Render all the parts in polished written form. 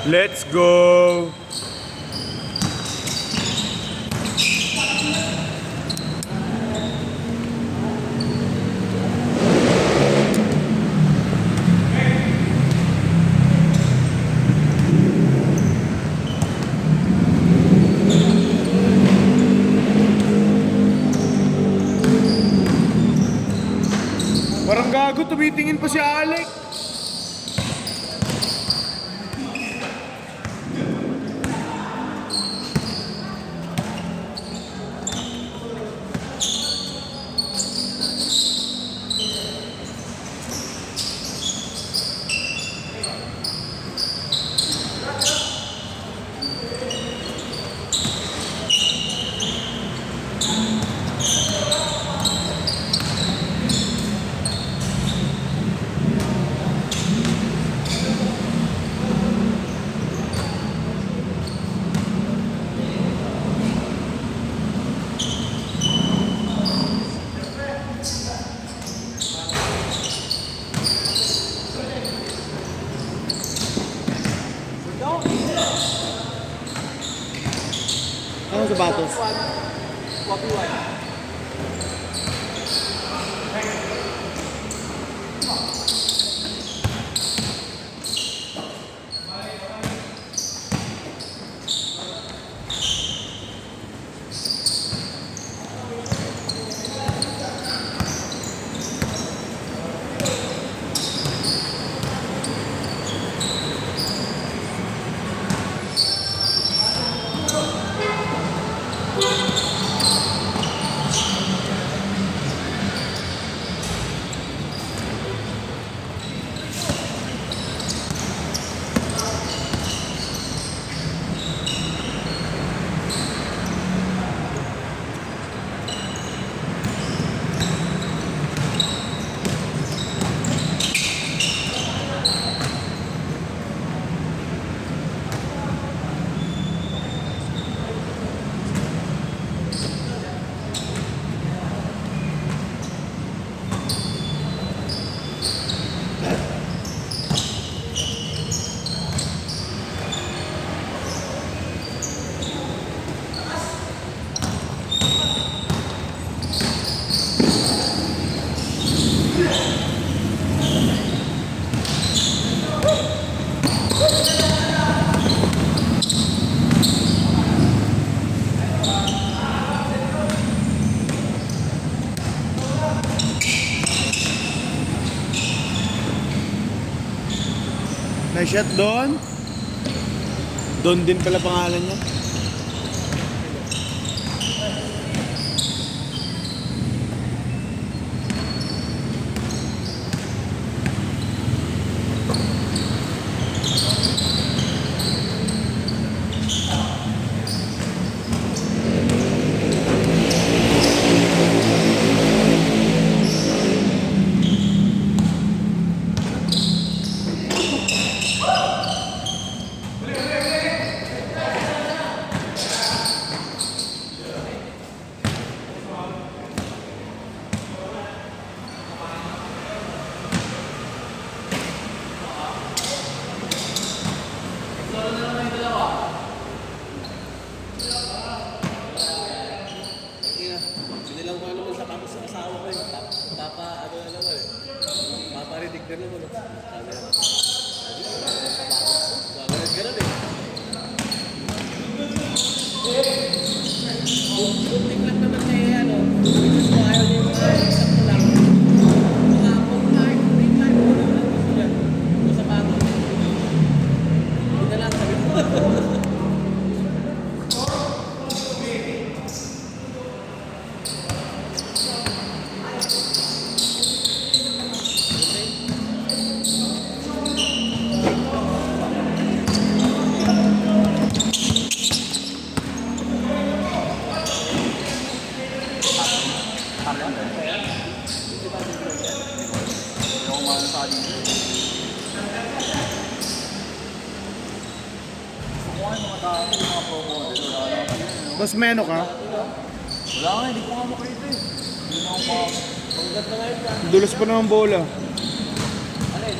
Let's go! Parang gago, tumitingin pa si Alec. Anong sapatos? Copy one. May shot doon. Doon din pala pangalan niya. Sinilang ko naman sa kapos sa asawa ko yun. Ano na naman eh. Paparinig ka naman. Sabi na. Ganun eh. Buntik lang naman niya eh, ano. Gusto ayaw niya yung sakto lang. Mga pong life, free life. Gusto niya. Gusto sa bago. Hindi na lang sabi mo. Boss Meno ka? Wala nga, hindi ko nga makita eh. Hindi na ako Pagkat na ngayon yan. Dulas pa naman bola. Ano yun?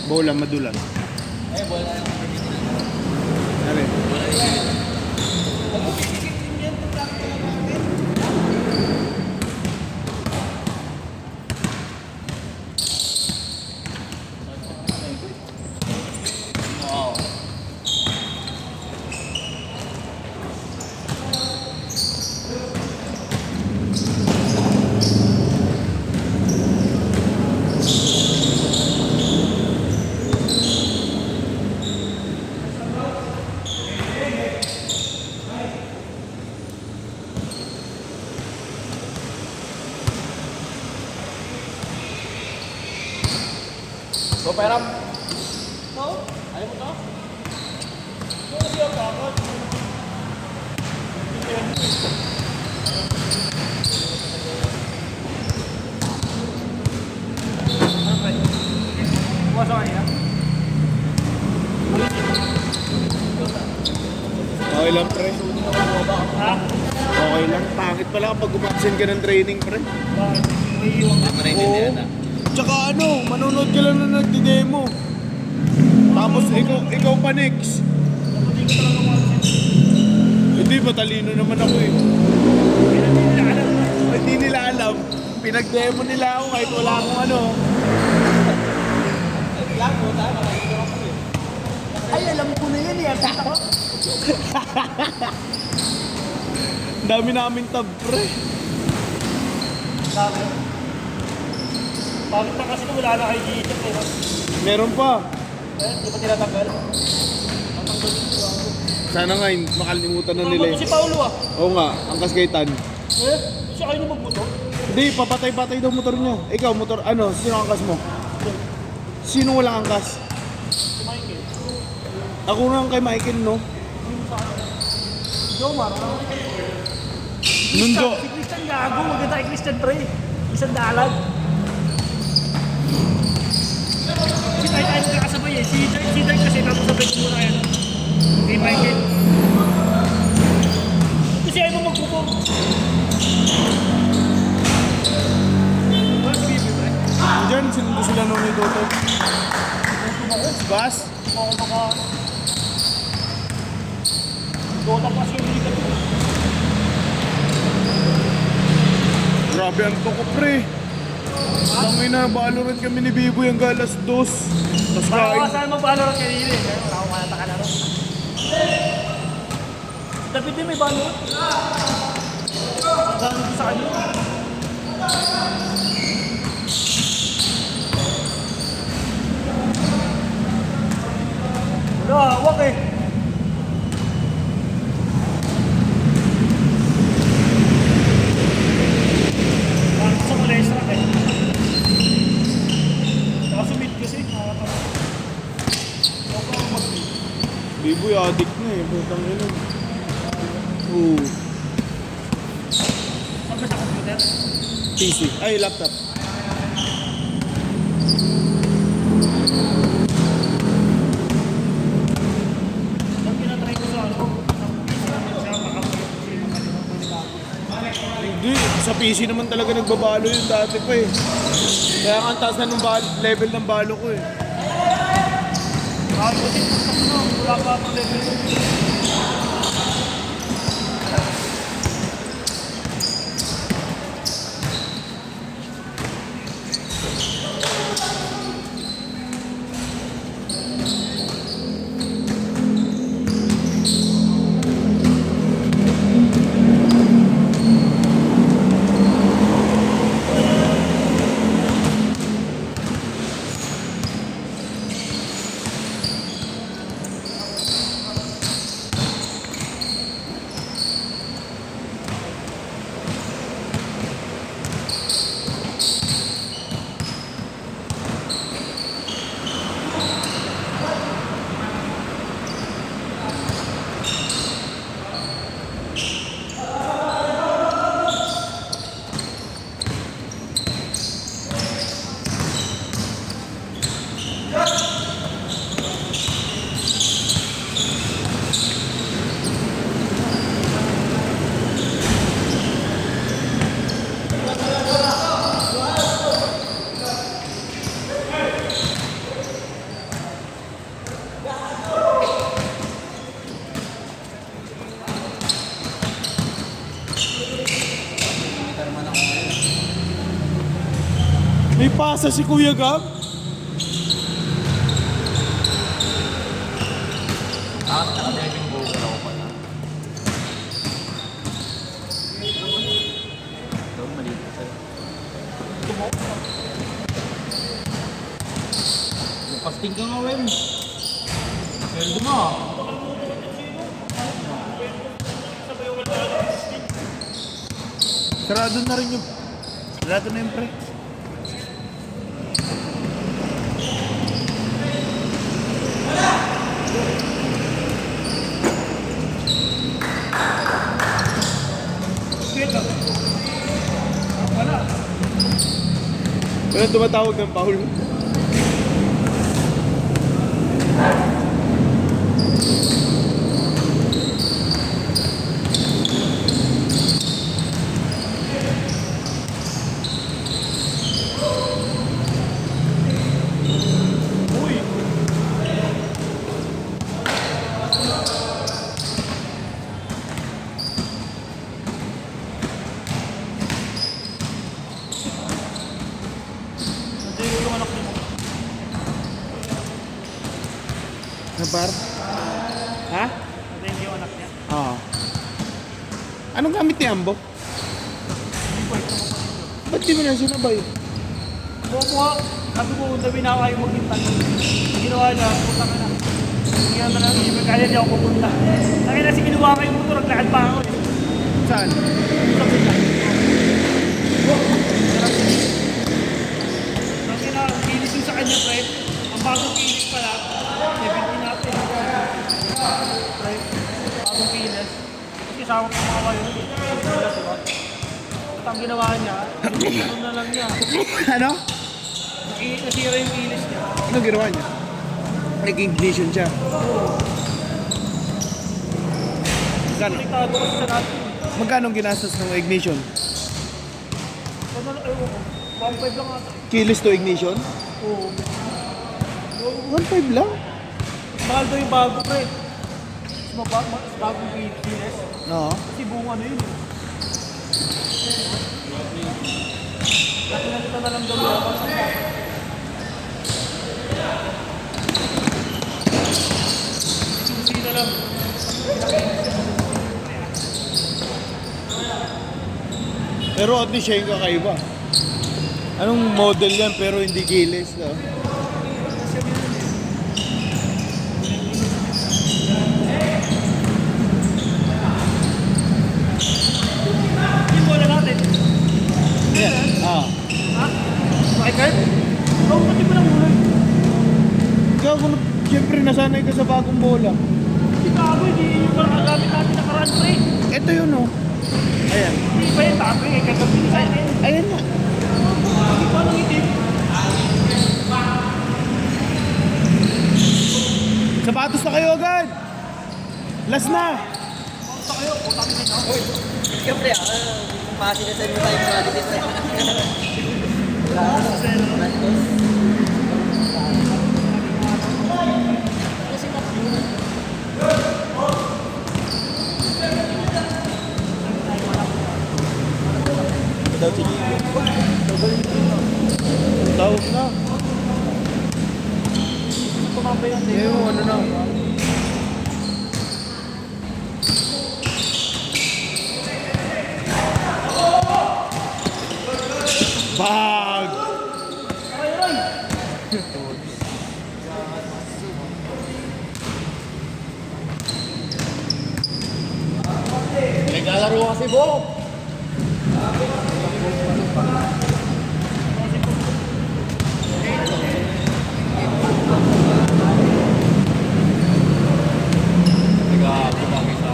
Bola, madulas. Eh, wala yung Ano eh? Wala yan. Oo. So, Peram. No? Ayaw mo to? No, siya kakot. Bukas ako niya. Okay lang, pre. Ha? Okay lang. Pangit pala kapag umabsent ka ng training, pre. Bakit? May iwan ka. Oo. Tsaka ano, manonood ka lang na nagdi-demo. Tapos ikaw pa next. Dapat hindi ko talaga masin. Hindi, matalino naman ako eh. Hindi nila alam. Pinag-demo nila ako kahit wala akong ano. Ay, alam ko na yan eh. Kita ko. Ang dami namin tab, pre. Sabi. Bakit na kasi wala na kay G-Check eh. Meron pa. Eh, di ba tinatanggal? Sana nga, makalimutan na nila Ano eh. si Paulo ah? Oo nga, ang kaskaitan. Eh, siya kayo na magbuto? Hindi, papatay-patay daw motor niya. Ikaw, motor, ano, sino ang angkas mo? Sino walang angkas? Si Michael. Ako na kay Michael, no? Jomar. Nundo. Si Christian gago. Maganda kay Christian pre. Isang dalag. Si tayo magkakasabay eh. Si Dark kasi tapos sabay ko muna yan. Kay Michael. Kasi ayaw mo magpupo. What's baby pre? Diyan, sinundo sila nung ni Toto. Bas? Ako maka... Dota pa siya ulit ako. Grabe ang toko, pre. Tangay na, Valorant kami ni Bibo yung galas 2. Tapos Baka kain. saan mag-Valorant kanina eh. Kaya wala akong kalata ka na rin. Dapat din may Valorant. Ang dami ko sa kanya. Wala, hawak eh. Bakit sa molestra eh. Saka sumit kasi. Bibo yung addict na eh. Putang ina. Oo. Saan ba sa computer? PC. Ay, laptop. Ang pinatry ko sa ano, siya makapagod. Hindi, sa PC naman talaga nagbabalo yun dati pa eh. Kaya nga ang taas na nung level ng balo ko eh. Kasi wala pa akong level. Pasa si Kuya Gab. Naka-diving boat ako pala. Ito, maliit ka sa'yo. Pasting ka nga, Wem. Sweldo mo ah. Sarado na rin yung... Sarado na yung pre. Wala tumatawag ng Paul. Na bar? Ha? Hindi yung anak niya. Oo. Anong gamit ni Ambo? Ba't di mo na sinabay? Buwa, sabi ko, sabi na ako ayaw maghintay. Ginawa niya, puta ka na. Hindi na lang, hindi kaya niya ako pupunta. Laki na si kinuha ko yung motor, naglakad pa ako eh. Saan? Laki na, kilis yung sa kanya, pre. Ang bagong kilis pala, 17 natin. Pre, bagong kilis. Tapos kasama ko mga kayo. At ang ginawa niya, ano na lang niya. Ano? Nasira yung kilis niya. Anong ginawa niya? Nag-ignition siya. Magkano? Konektado kasi sa natin. Magkano ginastos ng ignition? Ano na, ewan ko. 1.5 lang ata. Kilis to ignition? Oo. 1.5 lang? Mahal daw yung bago, pre. Bagong kilis. Oo. Kasi buong ano yun eh. Nakinalita na lang daw yung ako sa susi na lang. Pero at least siya yung kakaiba. Anong model yan pero hindi kilis, no? Hindi mo na natin. Yan. Ah. Ha? Michael? Oo, pati mo lang muna. Ikaw kung siyempre nasanay ka sa bagong bola. Hindi ka ako, hindi yung parang gamit natin nakaraan, pre. Ito yun, oh. Ayan. Hindi pa yung tabi eh, kagabi sa atin. Ayan na. Hindi pa nang itim. Sapatos na kayo agad. Last na. Basta kayo, putang ina ako. Siyempre, pasi na sa inyo tayo mga dito. Tawag na. Tumambay yan, Ngayon, ano na. Bag! Naglalaro kasi, Bo. Naglalaro sa...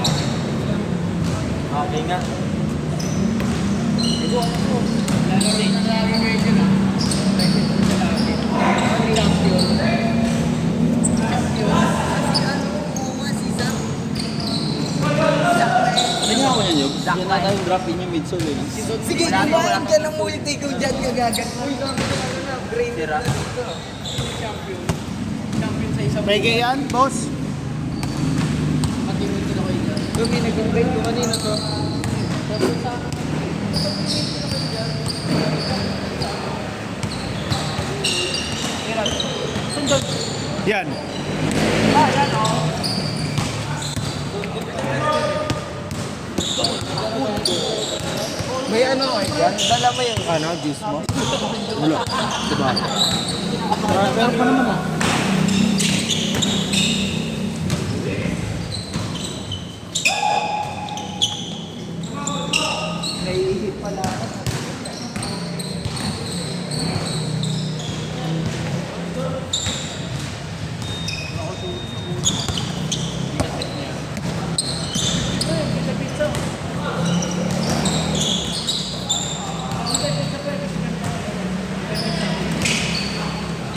Okay nga. Tingnan ko yan, Yog. Yan na tayong drop in yung midsole eh. Sige, kumain ka ng multi kung dyan gagagat. Brain Sira. Champion sa isang Pwede yan, boss? matinood ko na kayo dyan. Lugi, nag-break ko kanina to. Yan. May ano eh, yan. Dala mo yung ano, juice mo. Wala. Diba? Meron pa naman ah. Naiihip pala ako.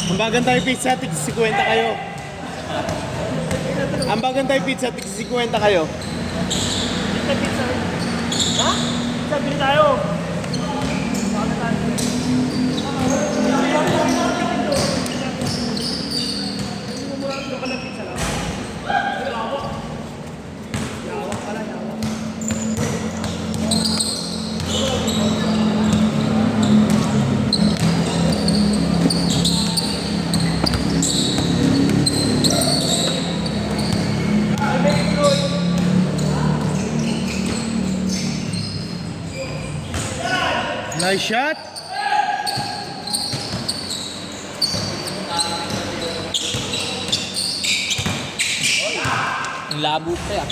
Ambagan tayo pizza, tig 50 kayo. Ambagan tayo pizza, tig 50 kayo. Sabi tayo. Nice shot. Ang labo pa yan.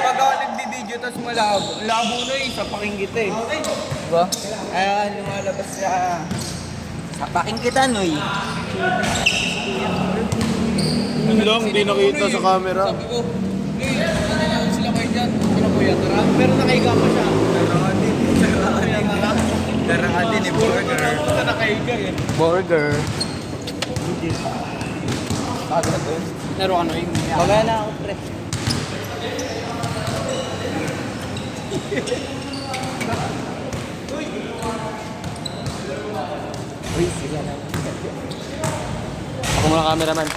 Pag ako nagbibideo tapos malabo, labo na eh, sa pakingkit eh. Diba? Ayan, lumalabas sa pakingkitan no eh. Yun lang, hindi nakita sa camera. Sabi ko, nangyayari sila kayo dyan. Ano po yan, tara? Pero nakahiga pa siya. Daraan din eh, burger. Basta nakahiga yan. Burger. Laro ano yung Baga na ako, pre. Uy, sige na. Ako muna cameraman.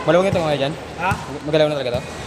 Malawag ito mga dyan? Ha? Magalaw na talaga to?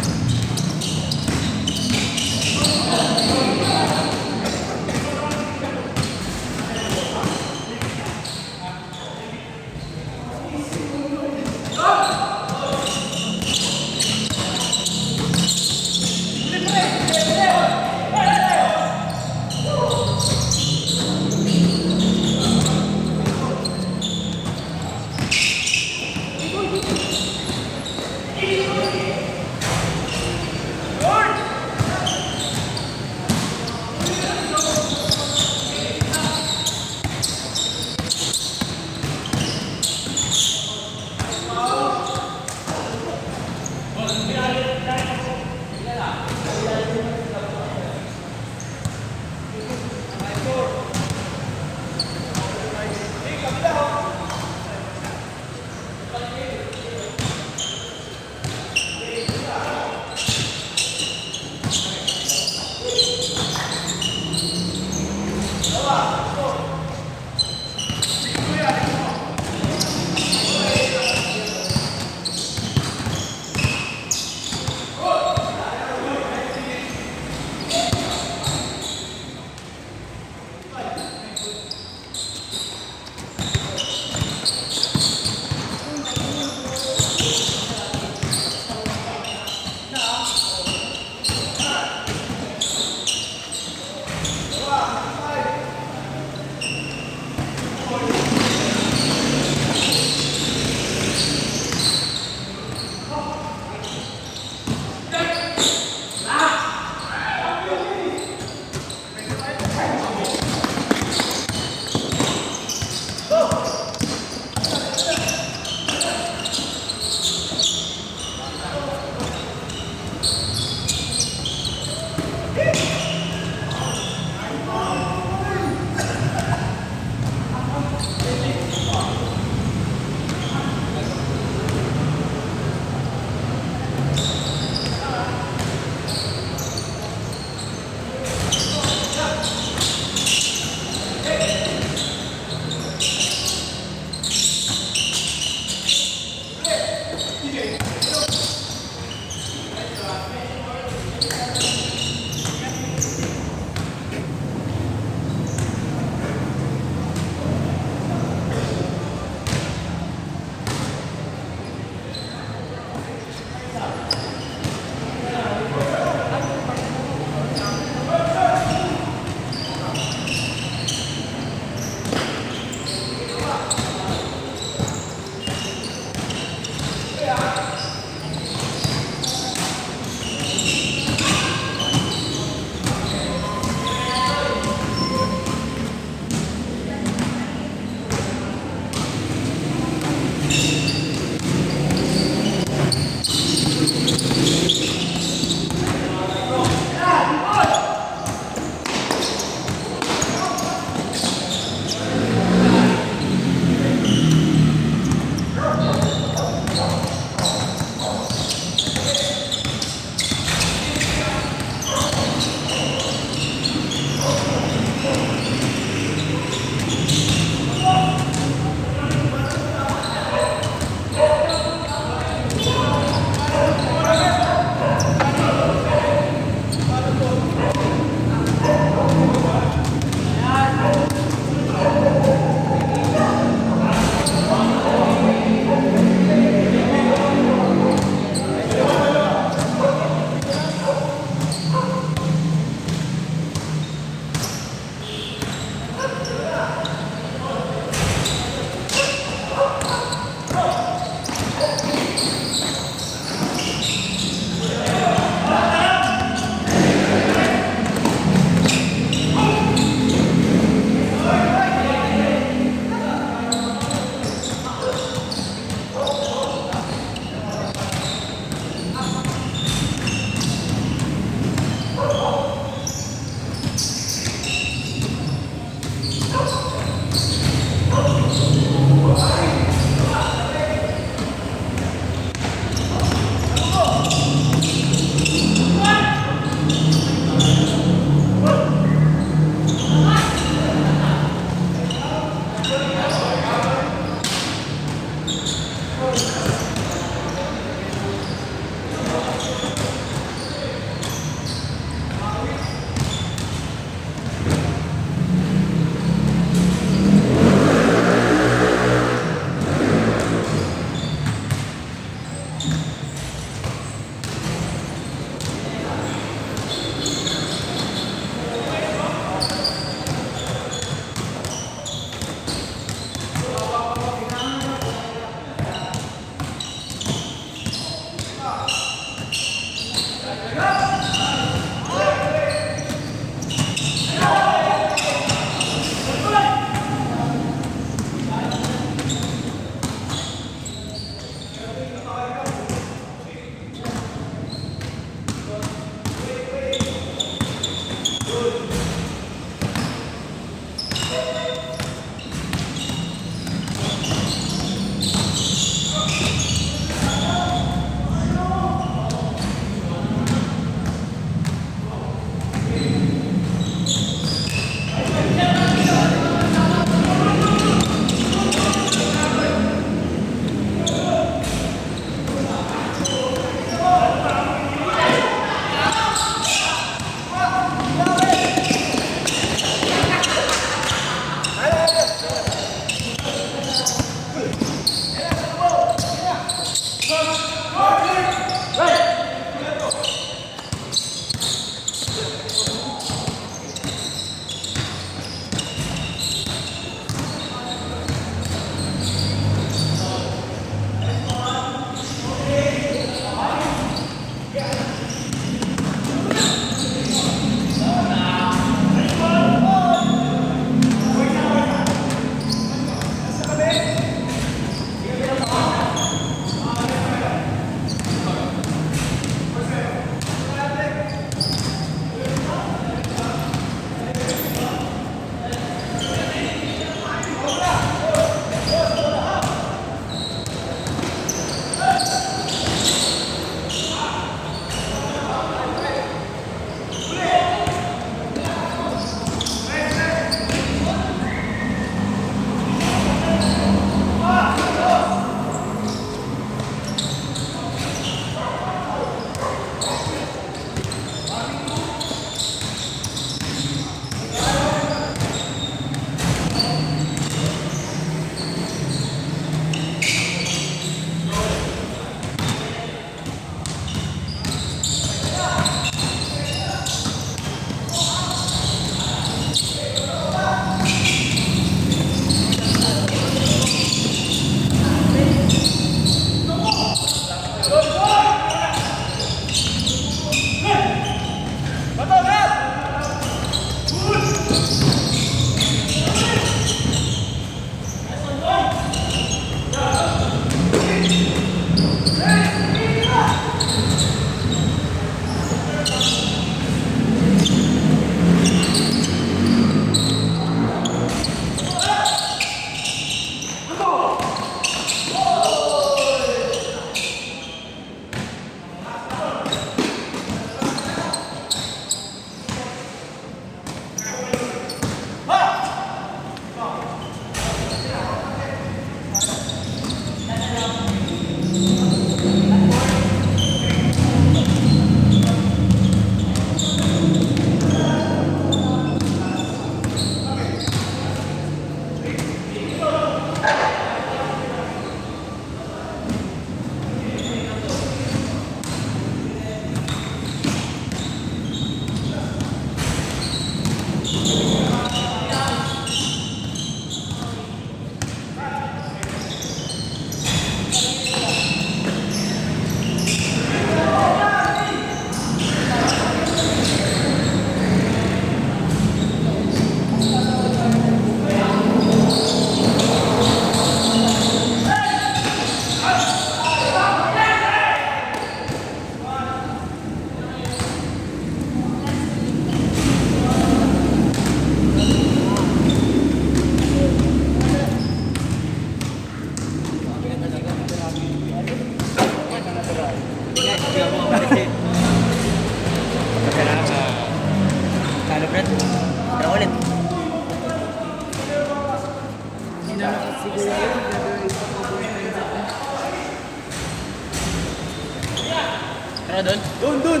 Tara doon. Doon!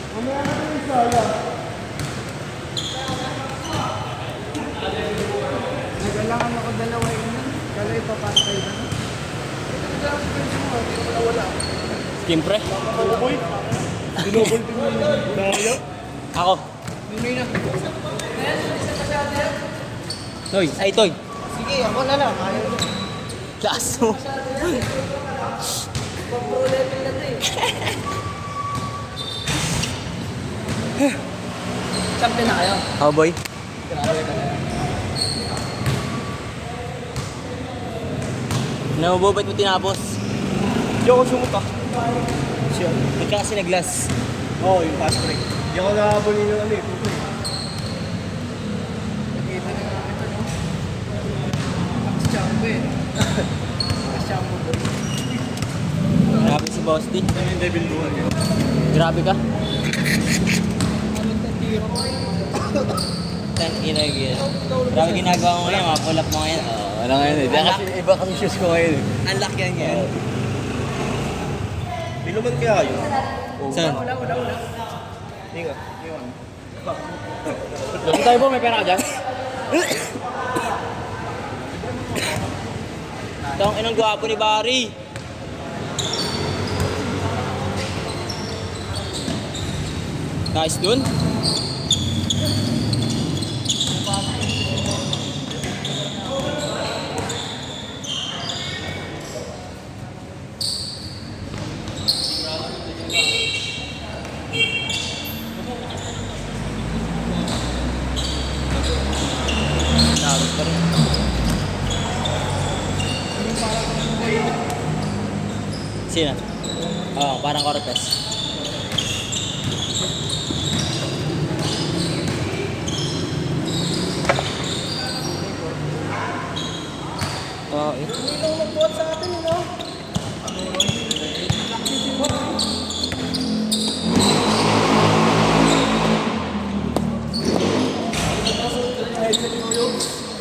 Mamaya na yung saya. Nagkailangan ako dalawa yun. Kala ipapatay na. Siyempre. Boy, dinobol din yung daya. Ako. Toy. Ay, Toy. Sige, ako na lang. Kaso. Pro level na to eh. Champion na kayo. Oh boy. Grabe ka na. Namubo, ba't mo tinapos? Hindi ako sumuka. Siya. Ba't ka kasi nag-glass? Oo, yung fast break. Hindi ako nakabunin yung ano eh. Tukoy. Nakita na namin ito, no? Max champion. Max champion. Grabe si Boss D. Ano yung devil dual yun? Grabe ka. Ano na tiro mo? Tan ina yun. Grabe ginagawa mo ngayon, mga pull up mo ngayon. Wala ngayon eh. Kasi iba kasi shoes ko ngayon eh. Unlock yan yan. Binuman kaya kayo? Saan? Wala. Hindi nga. Doon tayo po, may pera ka dyan? Ito ang inang gwapo ni Barry. Nice dun. Tapos pa rin. Sino? Oo, parang Cortez. Oo, eh. Hindi lang magbuhat sa atin, no?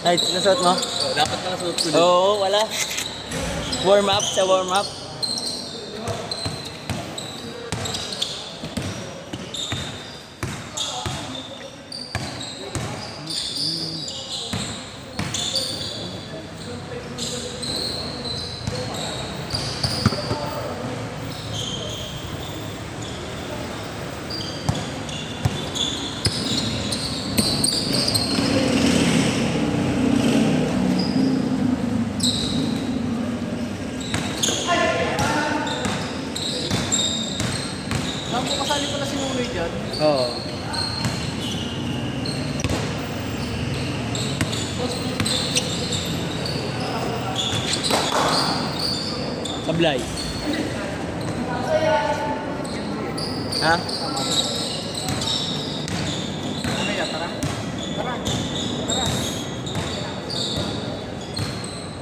Ay, nasuot mo? Dapat na nasuot ko din. Oo, wala. Warm up sa warm up. Nang kasali pala si Nunoy dyan. Oo. Sablay. Ha? Kaya, tara. Tara.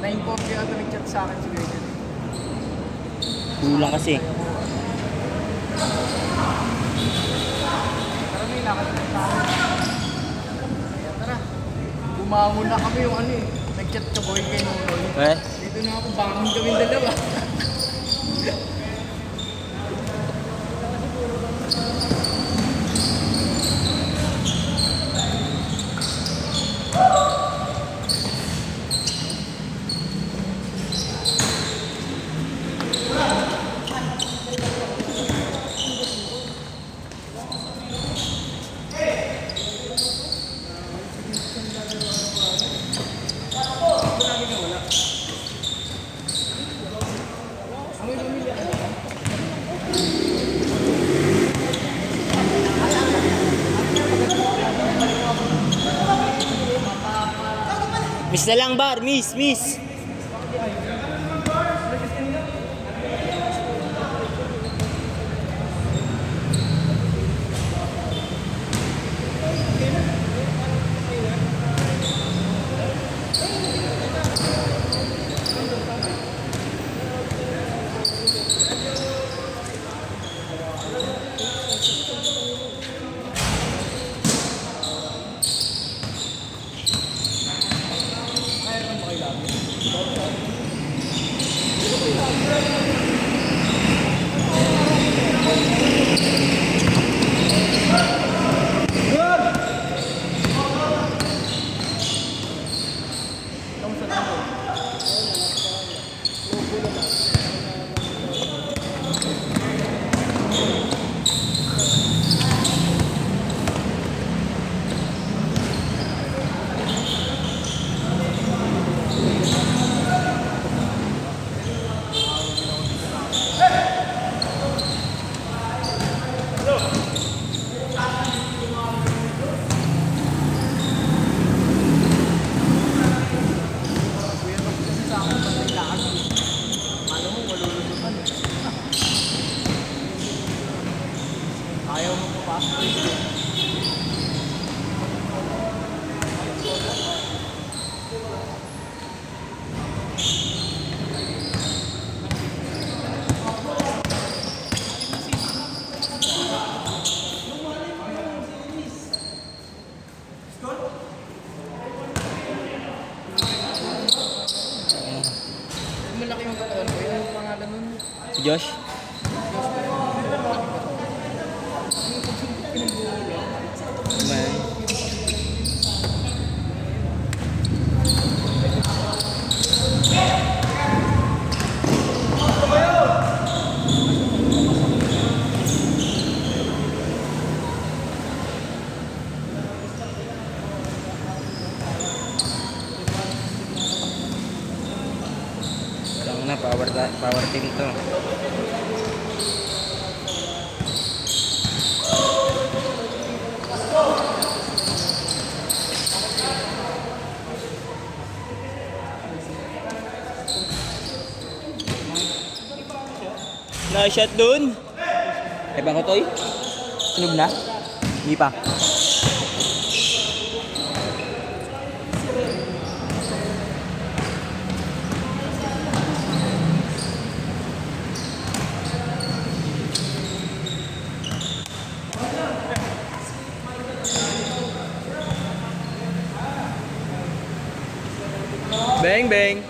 9:40 ata nag-chat sa akin si Gregor. Kulang kasi. Tara, may lakad na tayo. Kaya, tara. Bumangon na kami yung ano eh. Nag-chat ka boy kay Nunoy. Eh? Dito na ako, bangon kami dalawa. Miss na lang bar, miss. Josh? Man. Lang na, power team to. Na-shot dun. Ay bang ko toy? Sunog na? Hindi pa. Bang bang.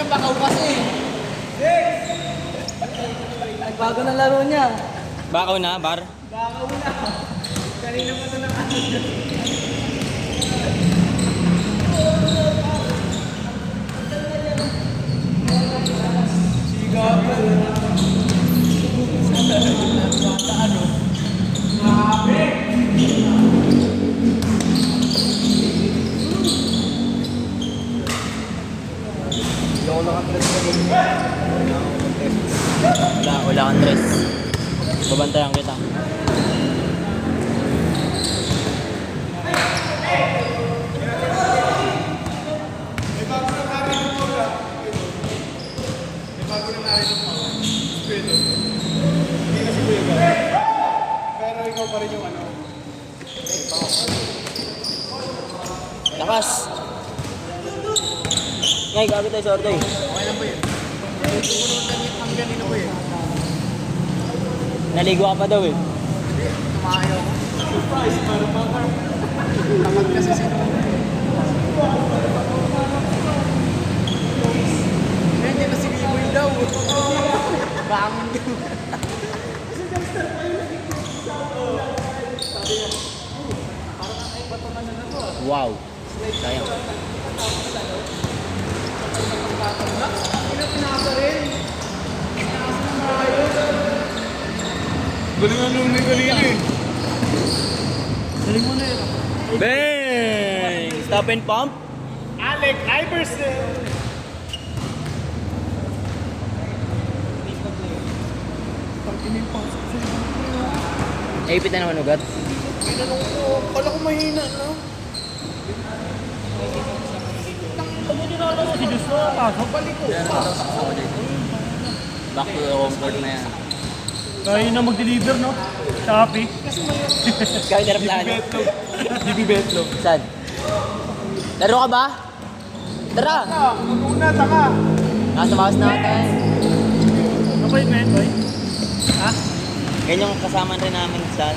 Bakaw kasi. Nagbago ng laro niya. Bakaw na, bar. Bakaw na. Kanina pa ito nakatid. Sigap. Ano? Grabe. Wala kang dress. Babantayan kita. May bago na namin yung bola. May bago na namin yung bola. Pwede. Hindi na si Kuya Gab. Pero ikaw pa rin yung ano. Lakas! Ngay, gabi tayo sa ordoy. Okay lang po yun. Ang ganito po yun. Naligo ka pa daw eh. Tumayo ko. Surprise, para baka. Tamad kasi sino. Hindi na si Biboy daw. Bangon daw. Wow. Sayang. Galing nga nung kanina eh. Bang! Stop and pump. Alec Iverson! Ipit na naman ugat. Tinanong ko, kala ko mahina na. Si Diyos na, pasok balik ko. Back to the comfort na yan. Kaya na mag-deliver, no? Shopee. Kahit na plano. Betlog. DB Betlog. Saan? Laro ka ba? Tara! Una, taka. Nasa bawas na tayo. Appointment, boy. Ha? Ganyan yung kasama rin namin sa...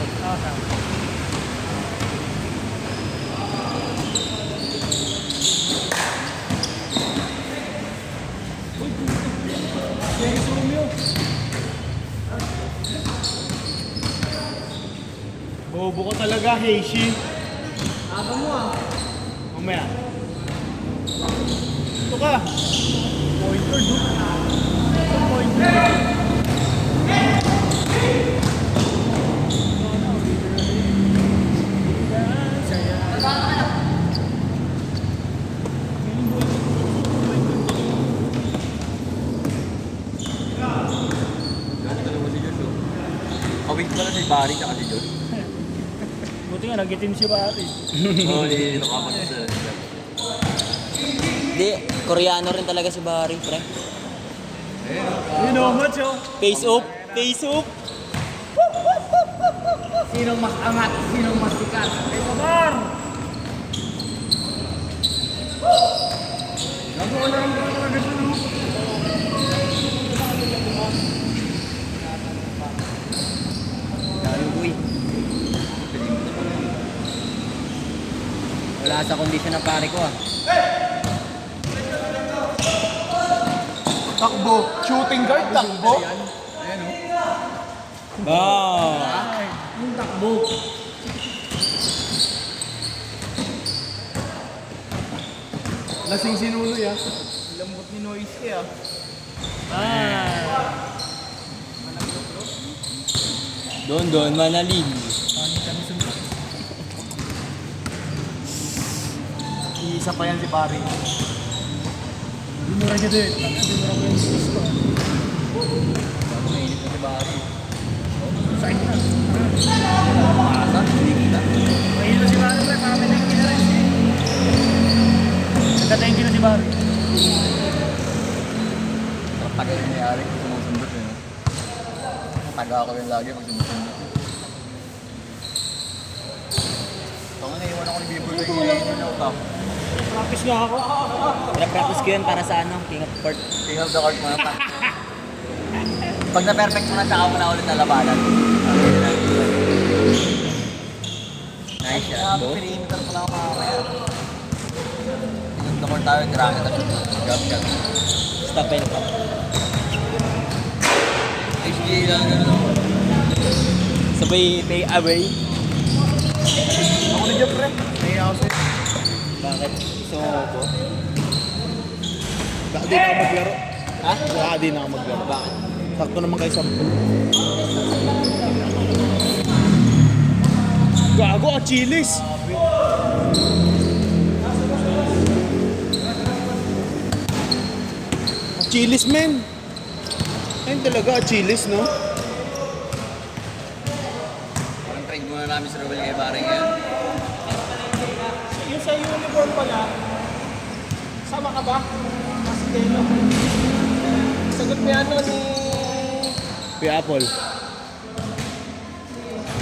Bobo ka talaga, Heishi. Aba mo ah. Mamaya. Ito ka. Pointer, no? Pointer. Gano'n ka naman si Josh, oh. Kawig pala si Barry tsaka si Josh. Buti nga, nagitim si Bati. Oo, nililino ka pa sa... Hindi, Koreano rin talaga si Barry, pre. You know much, oh. Face up! Face up! Sinong mas angat? Sinong mas sikat? Bar! Dami boy. Wala sa kondisyon ng pare ko ah. Takbo. Shooting guard, takbo. Wow! Yung takbo. Lasing sinuloy, ah. Lambot ni Noisy ah. Doon, manalig. Iisa pa yan si Barry. Dinura niya din. Dinura ko yung gusto. Mainit na si Barry. Sakit na. Asa? Hindi kita. Mahilo si Barry, pre. Pakaminengki na rin. Nagka-thank you na si Barry. Ang tagal yung nangyari kung sumusundot eh. No? Taga ako rin lagi pag sumusundot. Ito nga naiwan ako ni Bibo kay Inautak. Practice nga ako. Practice ko yun para sa ano, King of Court. King of the court mo na pa. Pag na-perfect mo na, tsaka mo na ulit na labanan. Nice shot, bro. Perimeter pa lang ako mamaya. King of the court tayo, tira kita siya. Jump shot. Stop and pop. HGA lang yun. Sabay pay away. Ako na dyan, pre. Nahiya ako sa'yo. Bakit? Gusto mo ko? Baka di na ako maglaro. Ha? Baka di na ako maglaro. Bakit? Sakto naman kayo 10. Gago, Achilles! Achilles, men! Ayun talaga, Achilles, no? Parang trade muna namin sa Rubel kay Barry ngayon. Yung sa uniform pala, sama ka ba? Kasi Delo. Sagot mo yan no, ni Kuya Apple.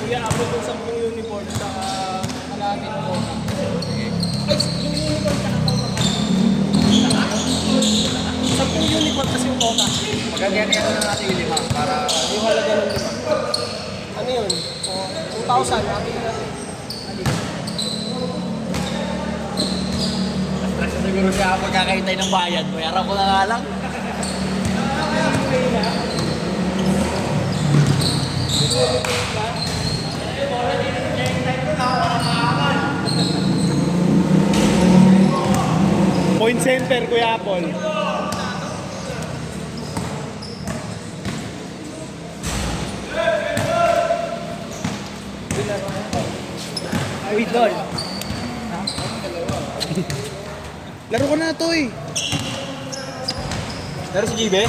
Kuya Apo kung 10 uniform sa kalahati ng Mona. Ay, yung uniform ka ako. 10 uniform kasi yung Mona. Magagyan na natin yung 5 para... Yung halaga ng 5. Ano yun? So, 2,000. Natin na natin. Kasi siguro siya pagkakaintay ng bayad. Bayaran ko na nga lang. Point center, Kuya Apple. Wait, Lord. Laro ko na to eh. Pero si Jibe?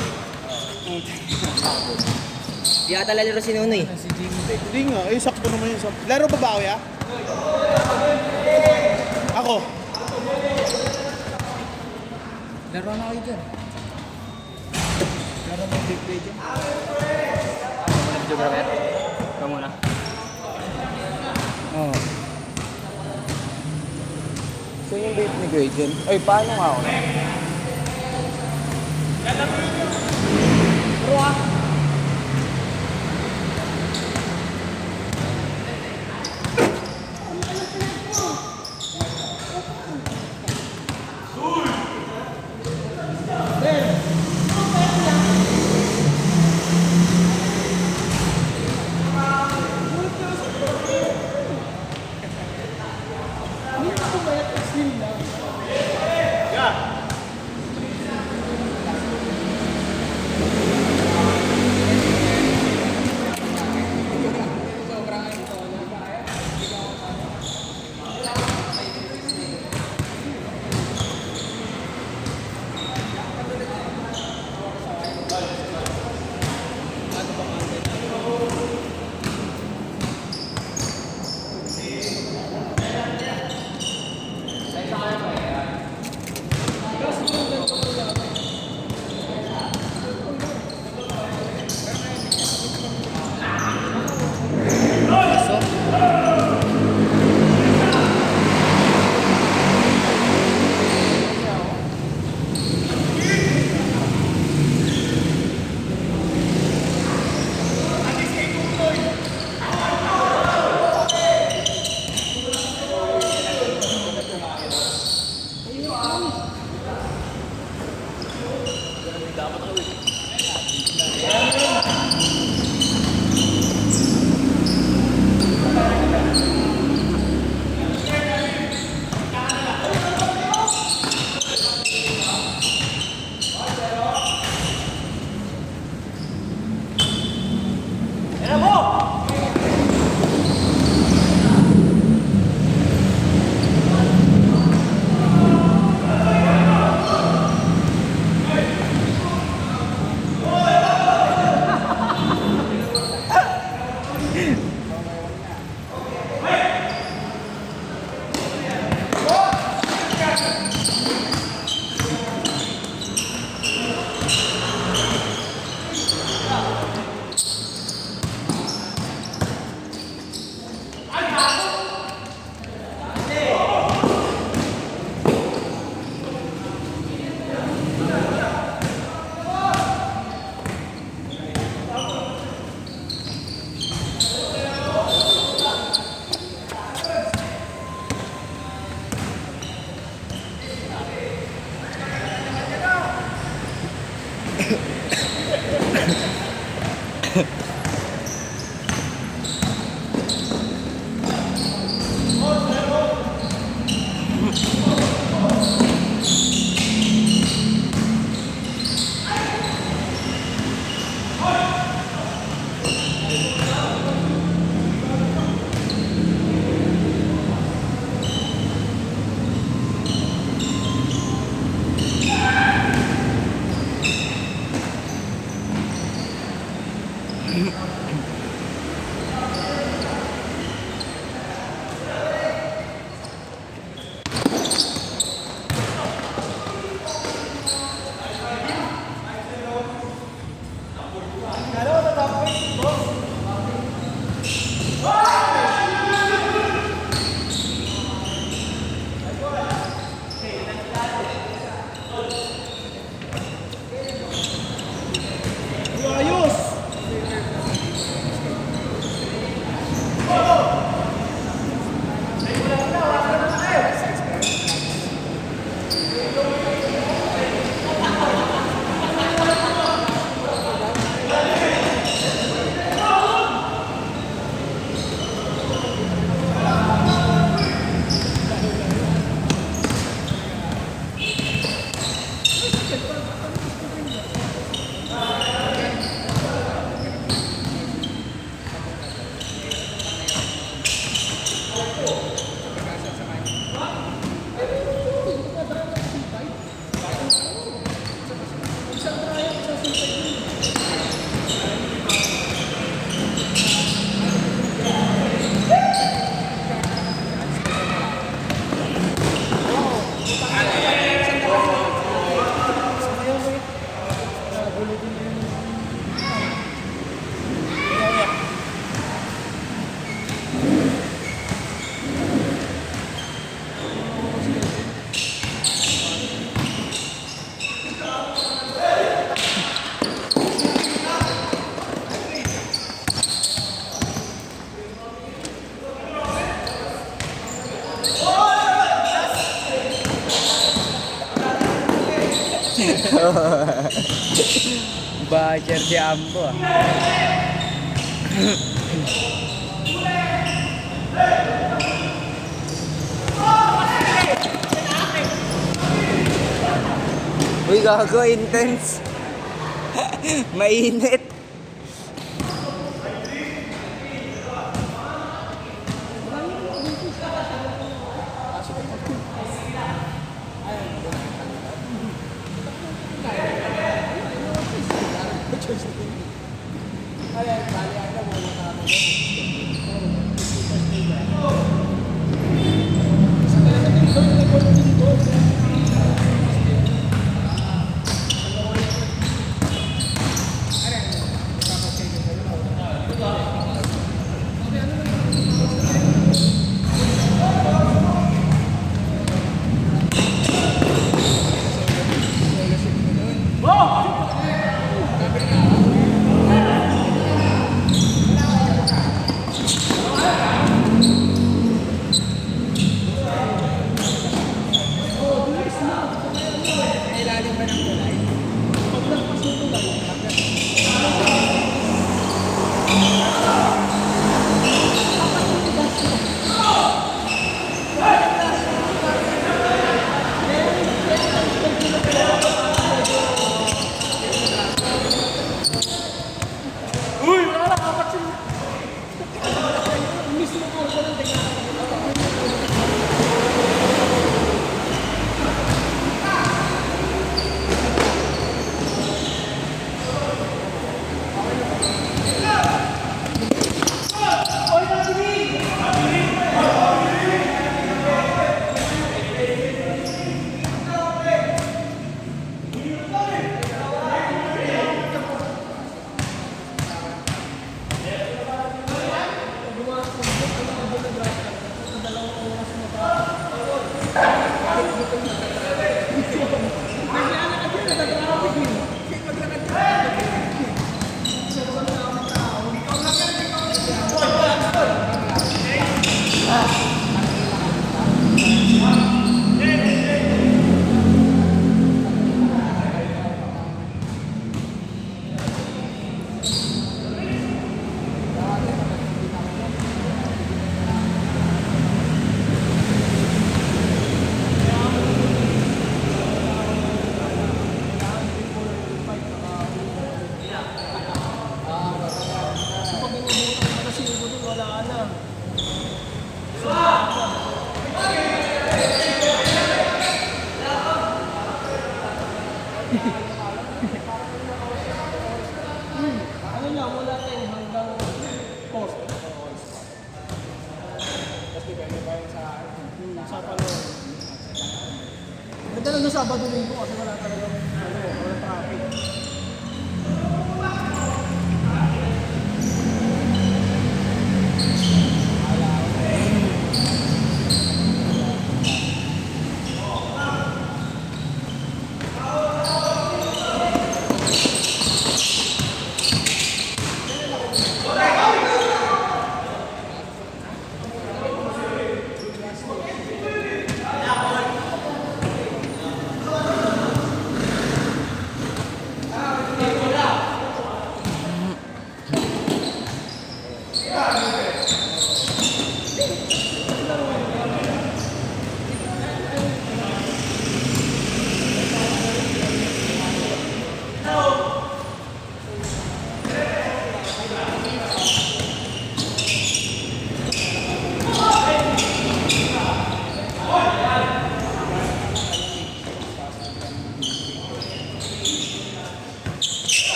Di ata lalaro si Nunoy. Hindi nga, eh sakto naman yun. Laro pa ba, Kuya? Ako. Laro na kayo dyan. Laro na big play dyan. Muna videographer. Ikaw muna. Oo. So yung bait ni Gradient. Ay, paano nga ako? Bacher si Ambo ah. Uy, gago, intense. Mainit. Ano lang, wala tayo hanggang post. Tapos depende pa yun sa panahon. Ganda lang sa Sabado Linggo kasi wala talagang wala traffic.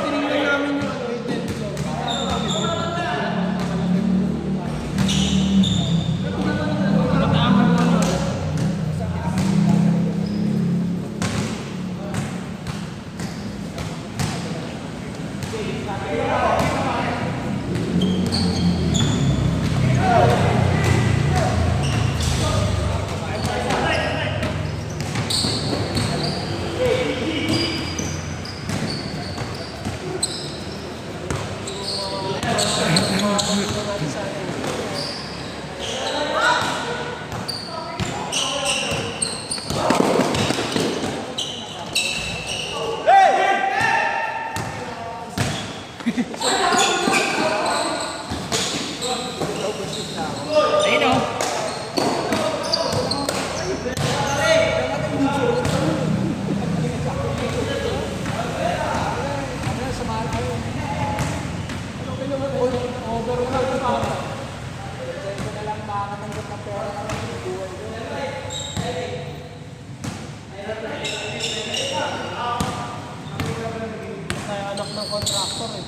Tinignan namin yung ano, yung tent floor. Ayun o. Kaya anak ng contractor eh.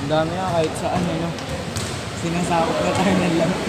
Ang dami nga kahit saan, ano. Sinasakop na tayo ng lamp.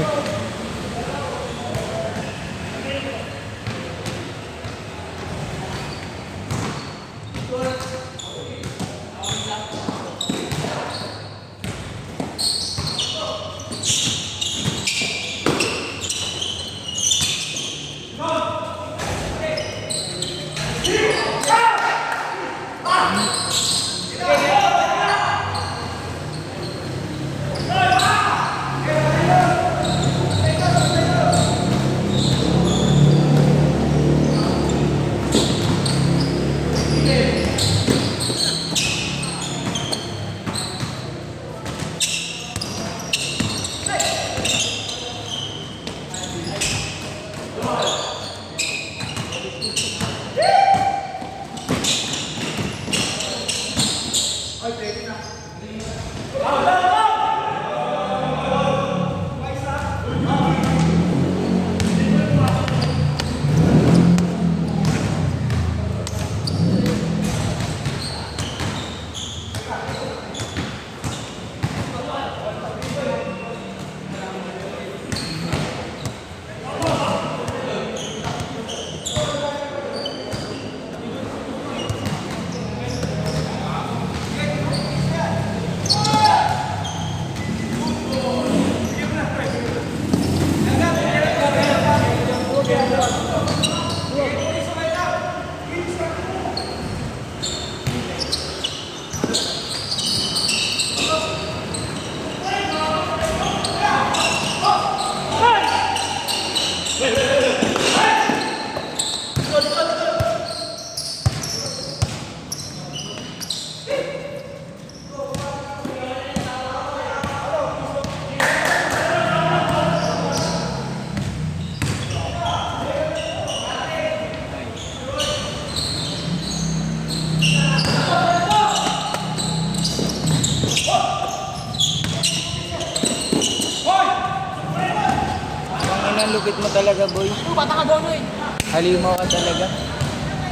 ang lupit mo talaga, boy. Bata ka doon eh. Halimaw ka talaga.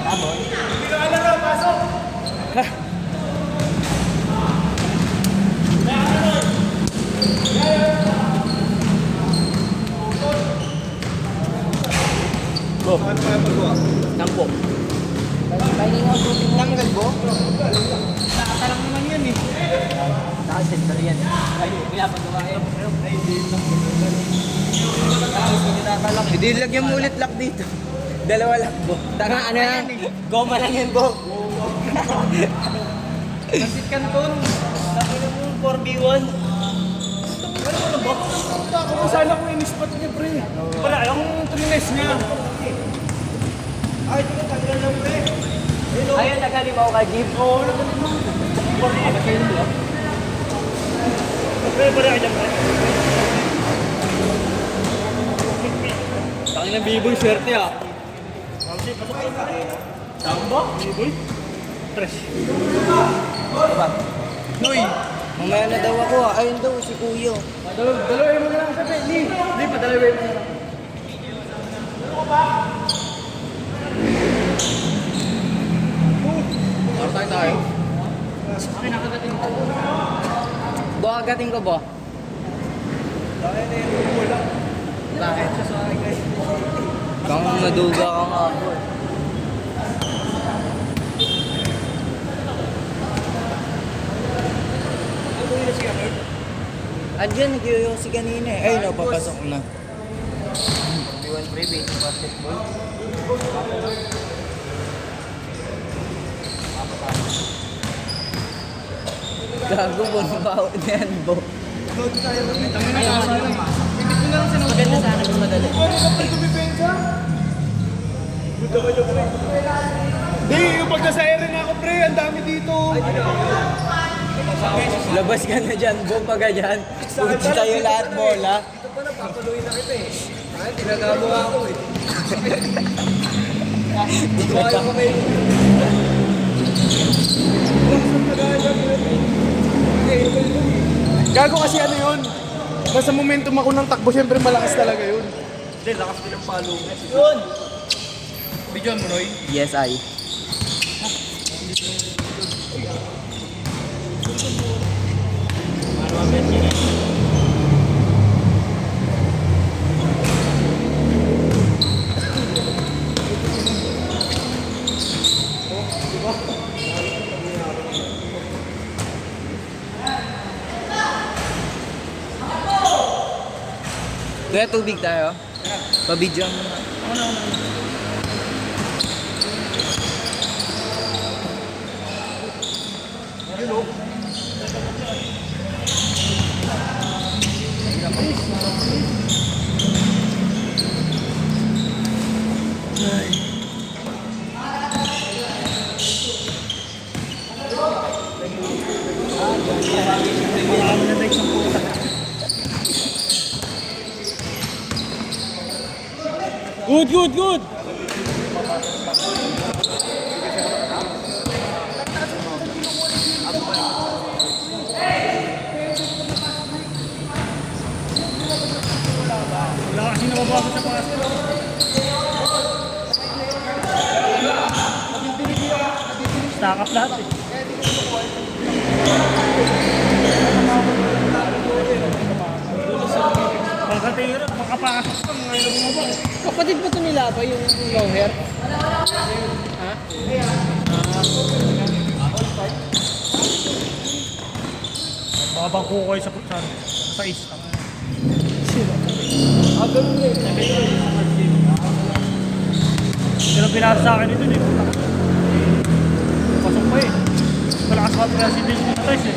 Hindi ka alaro, pasok! Go. Ano kaya pagawa? Sampo. Pahingi nga tubig lang. Tanggal bo? Nakatarang naman yan eh. Nakasensor yan. Ay, kaya pagawa eh. Hindi, lagyan mo ulit lock dito. Dalawa lock bo. Tanga, ano yan? Goma lang yan, bo. Basit Canton. Tapos na mo 4v1. Ako kung sana kung in-spot niya, pre. Wala, yung tumines niya. Ay, ito na tagal lang, pre. Ayun, nagalimaw ka, Jeep. Oo, nagalimaw. Ano kayo nila? Pre, pare ka dyan, pre. Tangin ng B-boy, swerte ah. Tama ba? Biboy? Tres. Noy, mamaya na daw ako ah. Ayun daw, si Kuyo. Dalawin mo na lang sa pet, Lee. Lee, padalawin mo na lang. Tayo. Bo, agating ko bo. Bakit? Kang maduga ka nga po. Andiyan, nag-yoyo si kanina eh. Ay, no, papasok na. B1 pre, basic basketball. Gago, bo, nabawit na yan, bo. Maganda sana kung madali. Di, yung pag nasa area ako, pre, ang dami dito. Labas ka na dyan, bo, pag ganyan. Puti tayo lahat, bola. Gago kasi ano yun. Nasa momentum ako ng takbo, syempre malakas talaga yun. Bidyon mo, Noy. Yes, I. Kaya tubig tayo. Pabidyo mo na. Good, good, good! Wala kasi nababasa sa pasok. Stack up lahat eh. Pagkatira, makapasok ka mga ilang mga ba? Kapatid ba ito nila ba yung long hair? Ha? Babang ko kayo sa putsan. Sa isa. Hindi lang pinasa sa akin ito eh. Pasok pa eh. Malakas pa president ni Tatis eh.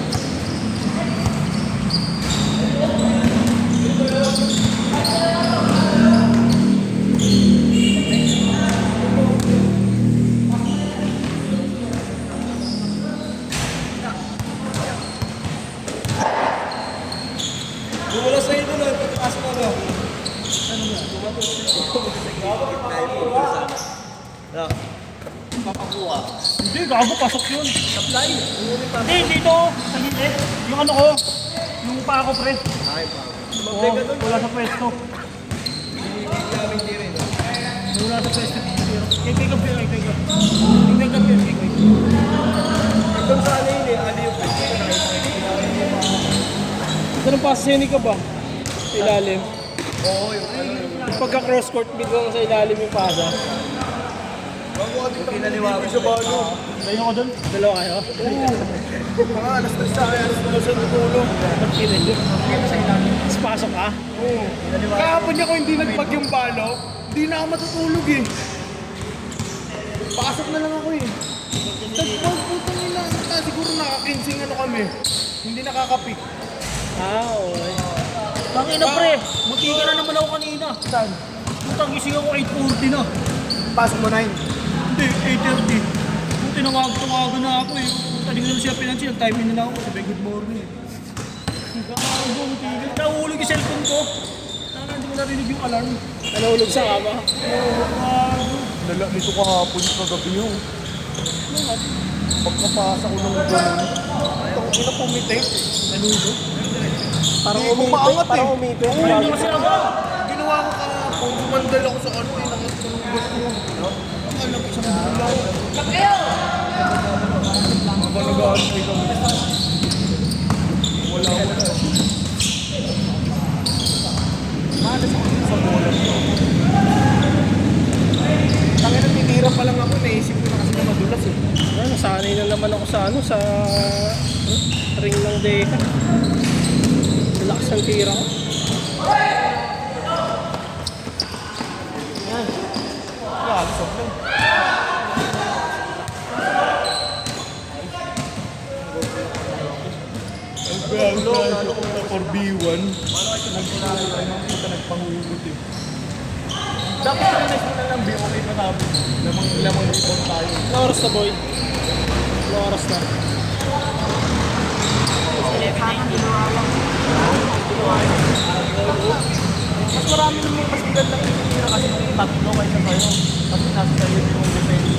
Dumulas na ito, Noy. Pagkakasok mo, no? Hindi, gago, pasok yun. Supply. Hindi, dito. Sa gilid. Yung ano ko. Yung pa ako, pre. Ay, pa. Wala sa pwesto. Mula sa pwesto pero kay kampiyon. Hanggang sa ano yun eh, ano yung pwede na Ito ng paseni ka ba? Sa ilalim. Oo, yung ano yung... Pagka cross court biglang sa ilalim yung pasa. Bago ka dito pinaliwag sa balo. Kayo ko doon? Dalawa kayo? Mga alas 3 sa akin, alas 2 sa tutulong. Ba't kinedyo? Tapos pasok ka? Kahapon niya ko hindi nagpag yung balo, hindi na ako matutulog eh. Pasok na lang ako eh. Tapos putang ina, siguro naka-kinsing ano kami. Hindi nakakapik. Okay. Tangina pre, munti ka na naman ako kanina. Saan? Putang gising ako 8:40 na. Pasok mo 9. Hindi, 8:30. Buti tawagan na ako eh. Hindi ko na siya pinansin, timing na lang ako. Sabi, good morning. Gago, tigil. Nahulog yung cellphone ko. Hindi ko narinig yung alarm. Nahulog sa kama? Lala nito kahapon kagabi yung. Pagkapasa ko ng gano'n. Itong ina pumitik. Ano ito? Parang umaangat eh. Parang umipit. Hindi kasi ako. Ginawa ko kahapon. Sumandal ako sa ano eh. Nakatulog ko. Ang alam ko sa bulaw. Mabalagaan ko ikaw. Wala. Malas ako sa bola. Tangin na tinira pa lang ako. Naisip ko na kasi na madulas eh. Nasanay na naman ako sa sa ring ng deka. Lakas ng tira ko. Yan, sobrang. Lalo kung na 4B1. Nagpangugot eh. Dapat na next na lang B, okay pa tayo. Lamang rebound tayo. Ilang oras na boy? Ilang oras na? Mas marami naman mas magandang itira kasi kung tatlo kaysa kayo. Kasi nasa tayo yung defense.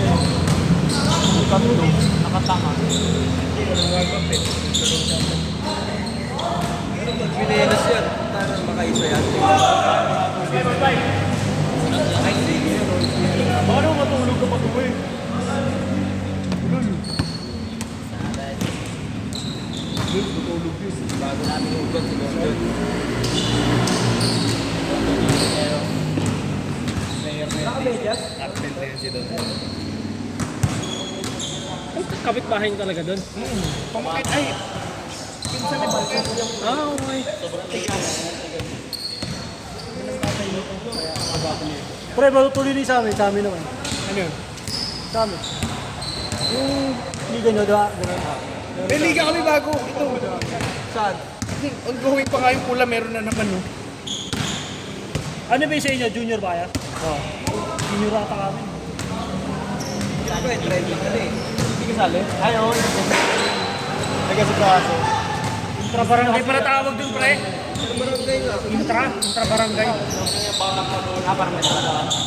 Kung tatlo, nakataka. Hindi, walang warm-up eh. Pero pag pinelas yan, parang makaisa yan. Paano matulog ka pag-uwi? Matulog yun. Bago namin ugat si Gordon. Captain na yan si Don. Ay, kapit-bahay niyo talaga doon? Pamakit ay! Pinsan ni Bakit. Okay. Pre, matutuloy din sa amin naman. Ano yun? Sa amin. Yung liga nyo, diba? May liga kami bago. Ito. Saan? Ongoing pa nga yung pula, meron na naman no. Ano ba yung sa inyo? Junior ba yan? Oo. Junior ata kami. Hindi kasali? Ayaw. Nagkasikaso. Intra-barangay pala tawag dun, pre. Barangay nga. Intra-barangay.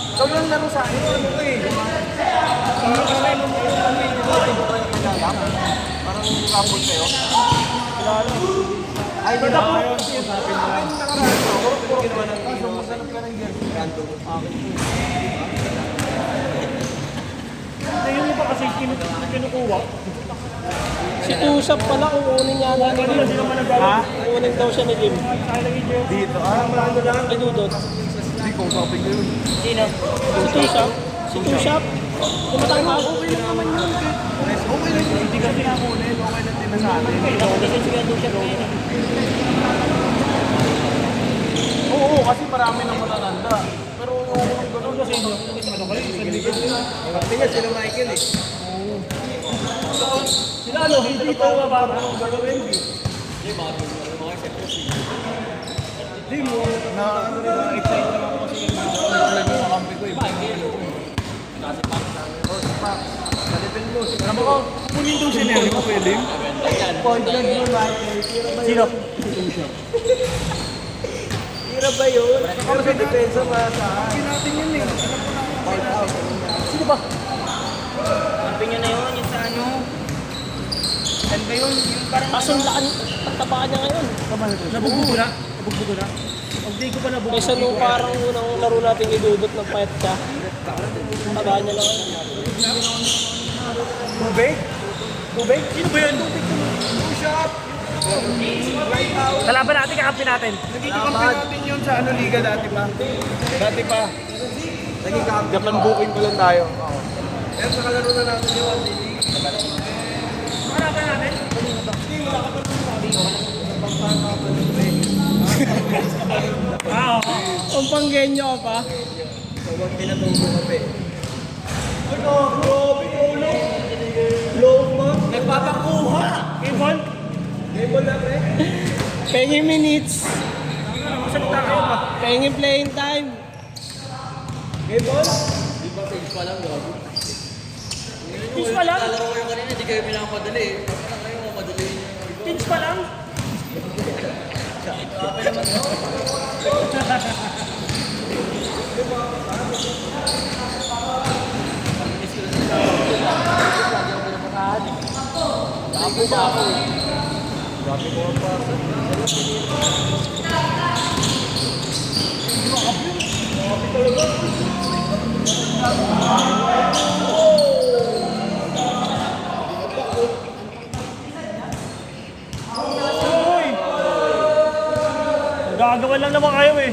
Ikaw lang laro sa akin. Ano ko eh? Parang kasama mo yung ano eh. Diba? Ito pa yung kailangan. Parang kapon kayo. Kilala. Ay, di ba? Ayaw. Usapin mo lang. Ginawa ng kaso. Masanap ka ng girl. Random. Yung iba kasi kinukuha. Si Tusap pala, kukunin niya na. Kukunin daw siya ni Jim. Dito. Ano lang? Ay, Dudot. Hindi ko usapin ko yun. Sino? Si Tusap? Si Tusap? Kumatang ka? Okay lang naman yun. Okay lang yun. Hindi kasi nakunin. Okay lang din na sa atin. Oo, kasi marami nang matatanda. Pero yung gano'n kasi ano kayo, isang liga din. Tingnan sila Michael eh. Sila ano, hindi pa ba ang gagawin? Hindi mo, na ano rin, na-excite lang ako kasi yung kakampi ko eh. Kalipin mo. Alam mo ko, kunin daw siya niya, ko pwede. Point guard yun, Sino? Tira ba yun? Pero sa depensa maasahan. Natin yun eh. Sino ba? Sabi niya na yun, yung sa ano. Saan ba yun? Yung parang Kasunlaan, pagtabaan niya ngayon. Nabugbugo na? Nabugbugo na? Hindi ko pa nabubuhay. Kaysa nung parang unang laro natin idudot ng payat ka. Taba niya lang. Tubig? Tubig? Sino ba yun? Shot! Kalaban natin, kakampi natin. Naging kampi natin yun sa ano, liga dati pa. Dati pa. Naging kampi. Japan booking pa lang tayo. Pero sa kalaro na natin yun. Kalaban natin? Ah, oo. Ang panggenyo ka pa. Pinatubo ka pa eh. Ano? Grabe ulo. Low man. Nagpapakuha. Game ball? Game ball na pre. Pengin minutes. Masalita kayo ba? Pengin playing time. Game ball? Teams pa lang? Teams pa lang? Gagawan lang naman kayo eh.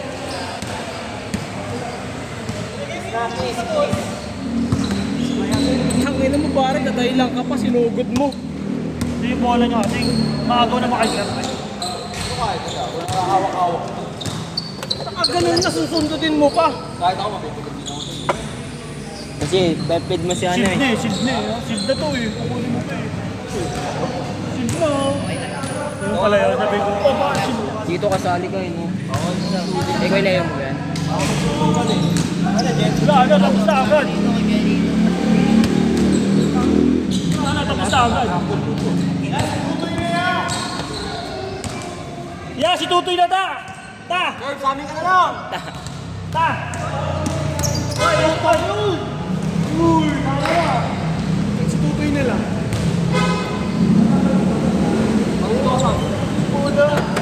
Ang ina mo pare, tatay lang ka pa, sinugod mo. Hindi yung bola nyo kasi maagaw na makikita. Ganun na susundutin mo pa. Kasi pepid mo si ano Shield na eh. eh, shield na eh. Shield na to eh. Kukunin mo pa eh. Shield na oh. Yung pala yun, sabi ko, oh bakit shield? Dito kasali ka eh, no? Ikaw ilayo mo yan. Wala na, tapos na agad. Wala na, tapos na agad. Yeah, si Tutoy na ta! Ta! George, sa amin ka na lang. Ta! Ay, ano pa yun? Uy! Si Tutoy na lang.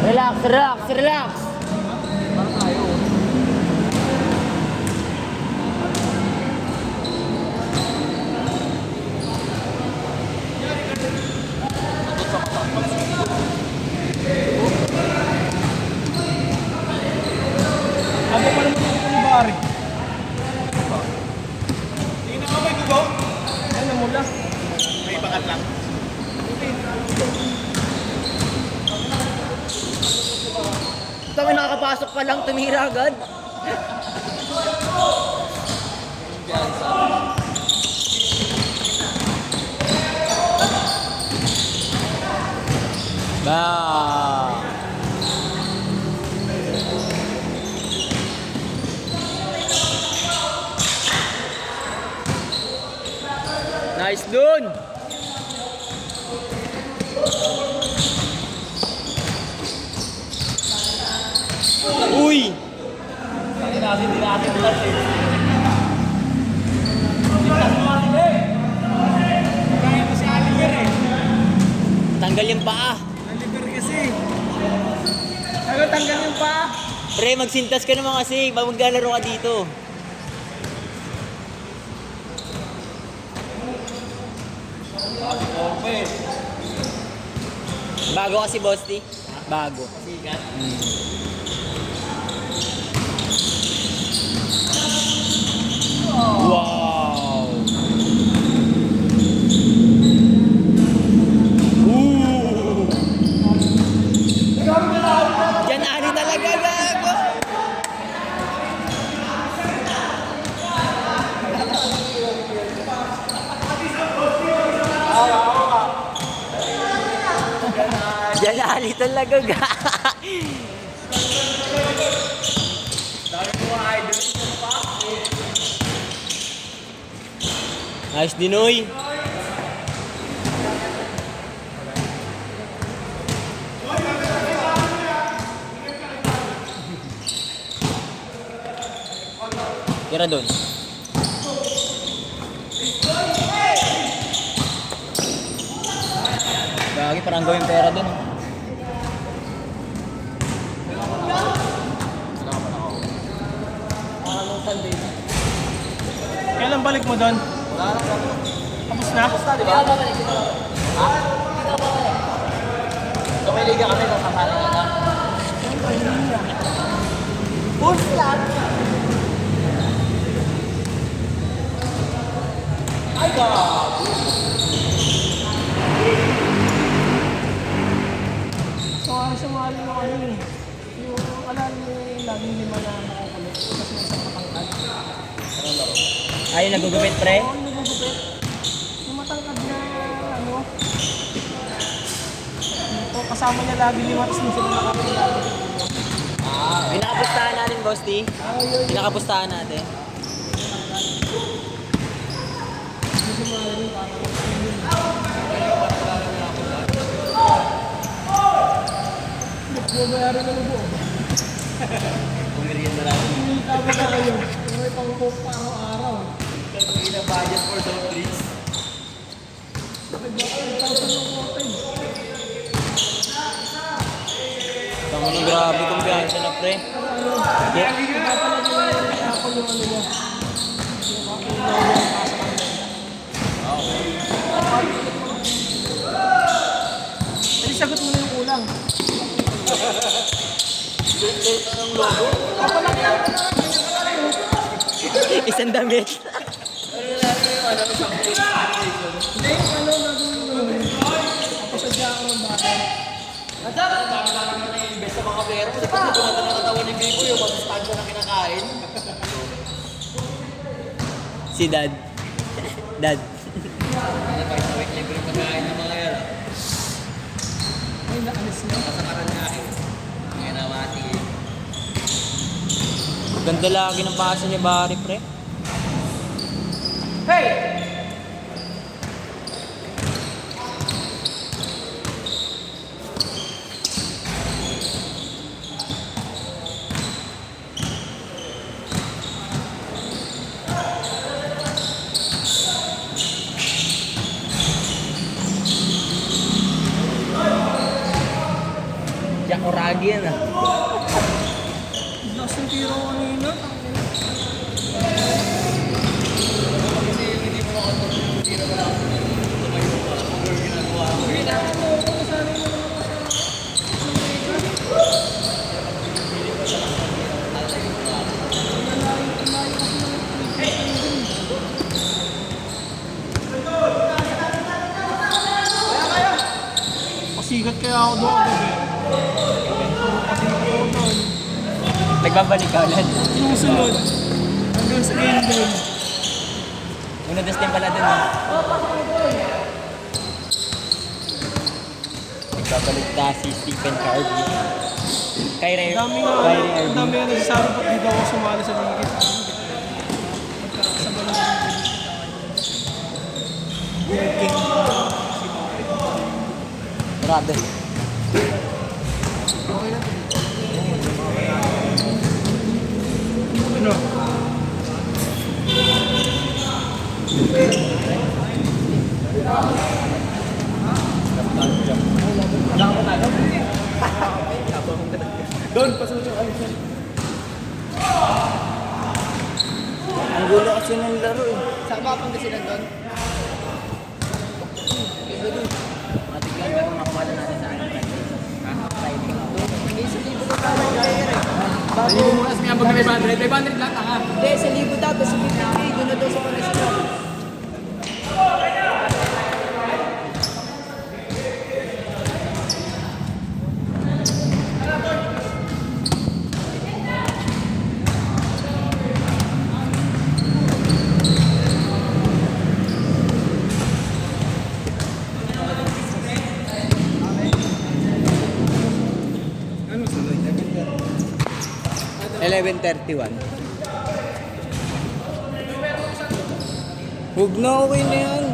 Relax, relax, relax! Ako pa naman ako ni Barry. Tingnan mo may dugo? Ano mula? May bakat lang. Kami nakakapasok pa lang, tumira agad. Bah! Nice dun! Uy! Tanggal yung paa. Naliber kasi. Ano tanggal yung pa? Pre, magsintas ka naman kasi. Maglalaro ka dito. Bago kasi, Bosti. Bago. Wow! Ooh! Diyan ani talaga, gago! Diyan ani talaga, gago! Nice, Dinoy! Tira doon. Gagi, parang gawin pera doon. balik mo doon? Tapos na? Di ba? So may liga kami sa samahan na. So, sumali mo ano eh. Yung alam mo yung laging lima na makukulit. Tapos may isang matangkad. Ayun, nagugupit pre. Oo, nagugupit. Yung matangkad na ano. Ito, kasama niya lagi lima. Tapos hindi sila nakakilala. Pinakapustahan natin, Boss T. Pinakapustahan natin. Babayaran na mo po. Pumiriyan na natin. Kumita ba tayo? May pang-coke pa araw-araw. Ina budget for those trees. Tama na, grabe kumpiyansa na pre. Hindi, sagot mo na yung kulang. Isang damit. Hindi, ano, nagawin mo nun. Pasadya ako ng bata. Best sa mga player mo. Dapat nabunatan ng katawan ni Bibo yung masustansya na kinakain. Si Dad. Dad. Libre pagkain ng mga yan. Ay, naalis na. Kasakaran nga eh. Ngayon na mati eh. Ganda lagi ng pasa ni Barry, pre. Hey! Jack Oragi yan ah. Lakas ng tiro kanina. Pasigat kaya ako doon. Pasigat ako doon. Nagbabalik ka ulit. Susunod. Hanggang sa game doon. Una din pala dun ah. Nagbabalik na si Stephen Carby. Kyrie Ang dami nga, Irving. ang dami nga nagsasabi ba't dito ako sumali sa ligit. Magkakasabay na Grabe. ano? Ang gulo kasi ng laro eh. Saan ba Pangasinan doon? Matigyan ka kung makuha natin sa akin. Hindi, 1,000 na tayo player eh. Bago, Mas may abag na 500. 500 lang, tanga. hindi, 1,000 daw, tapos 50K, doon na daw sa Pangasinan. Ano sunod? 11:31. Huwag na, okay na yan.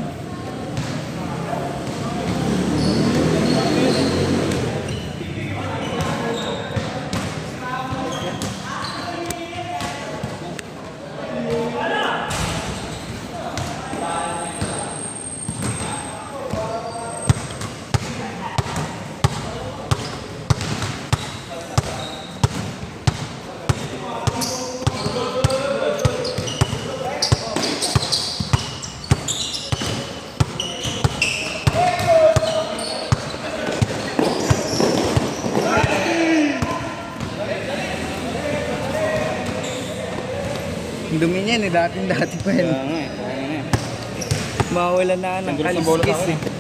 Dumi niyan eh, dati pa Kaya yan. nga eh. Kaya nga eh. Mawala na ng Nagkaroon sa bola sa kaliskis akin. eh.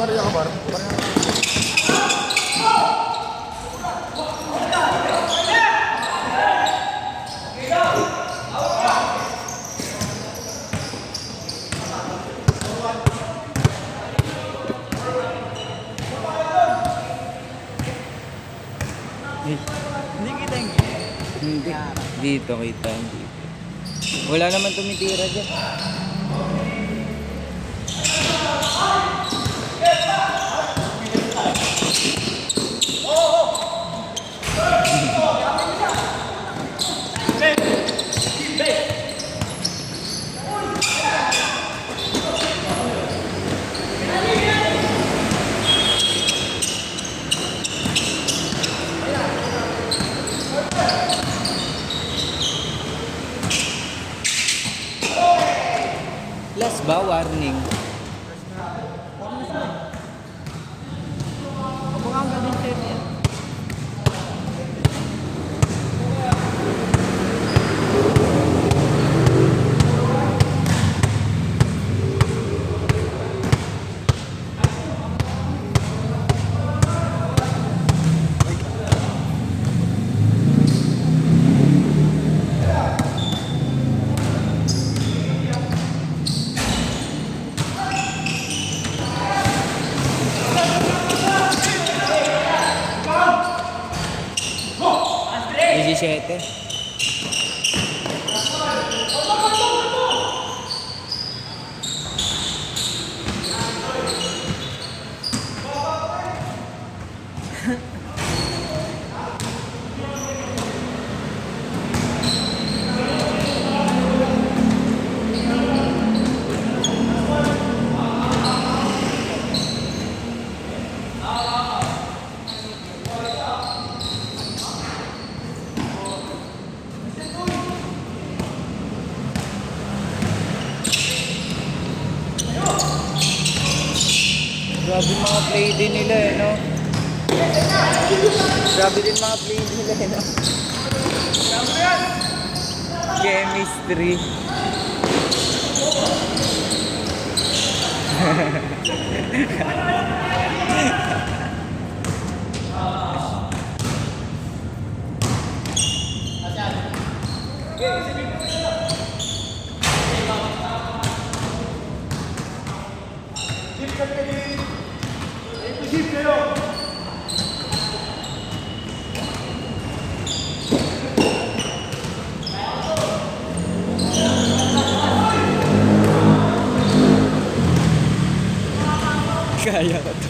Maria ka ba? Hindi. Dito kita. Dito. Wala naman tumitira dyan. Last ba? Warning. Siete. Grabe mga play din nila eh, no? Grabe din mga play nila eh, no? Chemistry. Kaya ko to.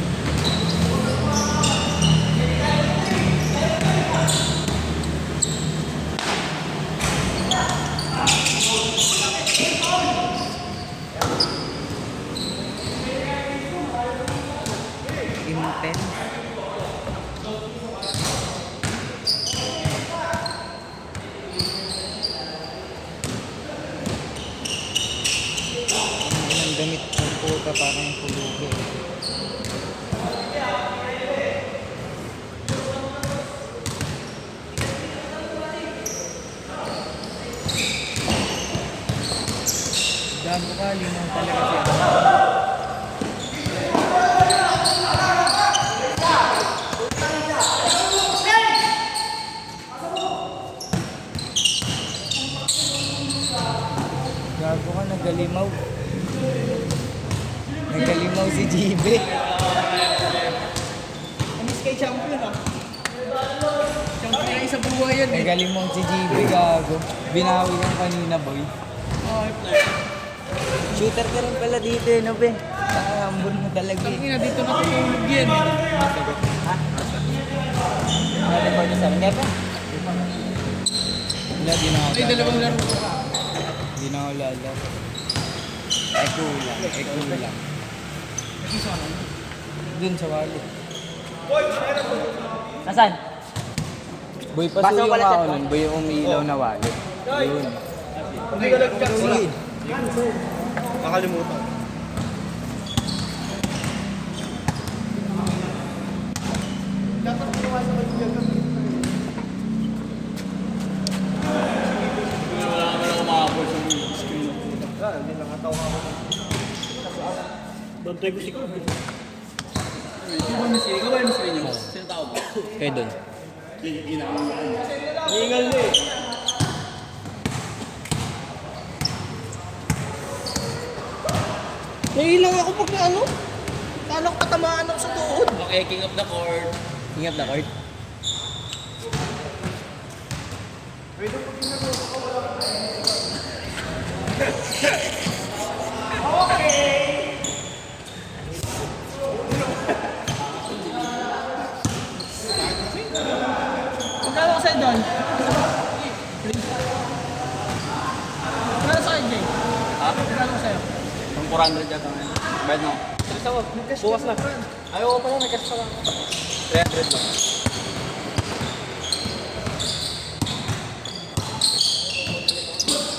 Intense. Ang damit ng puta parang pulubi. Gago ka, limang talaga siya. Gago ka, nagalimaw. Nagalimaw si GB. Amis kay champion ah. Champion ay sa buhay yan eh. Nagalimaw si GB, gago. Binawi lang kanina, boy. Oh, play. Shooter ka rin pala dito, eh, no, be? Nakahambon mo talaga, eh. Tangina dito natutulog yan eh. Ha? Ano ba niya sa akin? Kaya pa? Wala, di na ako Ay, dalawang laro ko pa. Di na ako lalaro. Ay, kulang. Dun sa wali. Nasaan? Boy, pasuyo nga ako nun. Boy, yung umiilaw na wali. Yun. Hindi ka nag-check. Nakalimutan. Dapat ginawa sa kanya. Wala naman ako makapol sa screen. Hindi lang ataw ako. Don't try ko si Kobe. Ikaw ba yung miss niyo? Sino tao ba? Kayo dun. Hingal na eh. Nailang ako pag na ano. Kala ko katamaan ako sa tuhod. Okay, king of the court. King of the court. Magkano ka sa'yo doon? Magkano sa'yo, Jay? Ha? Magkano sa'yo? Pang 400 yata ngayon. Bayad mo. Bukas na. Ayaw ko pala, may cash pa lang. 300 lang.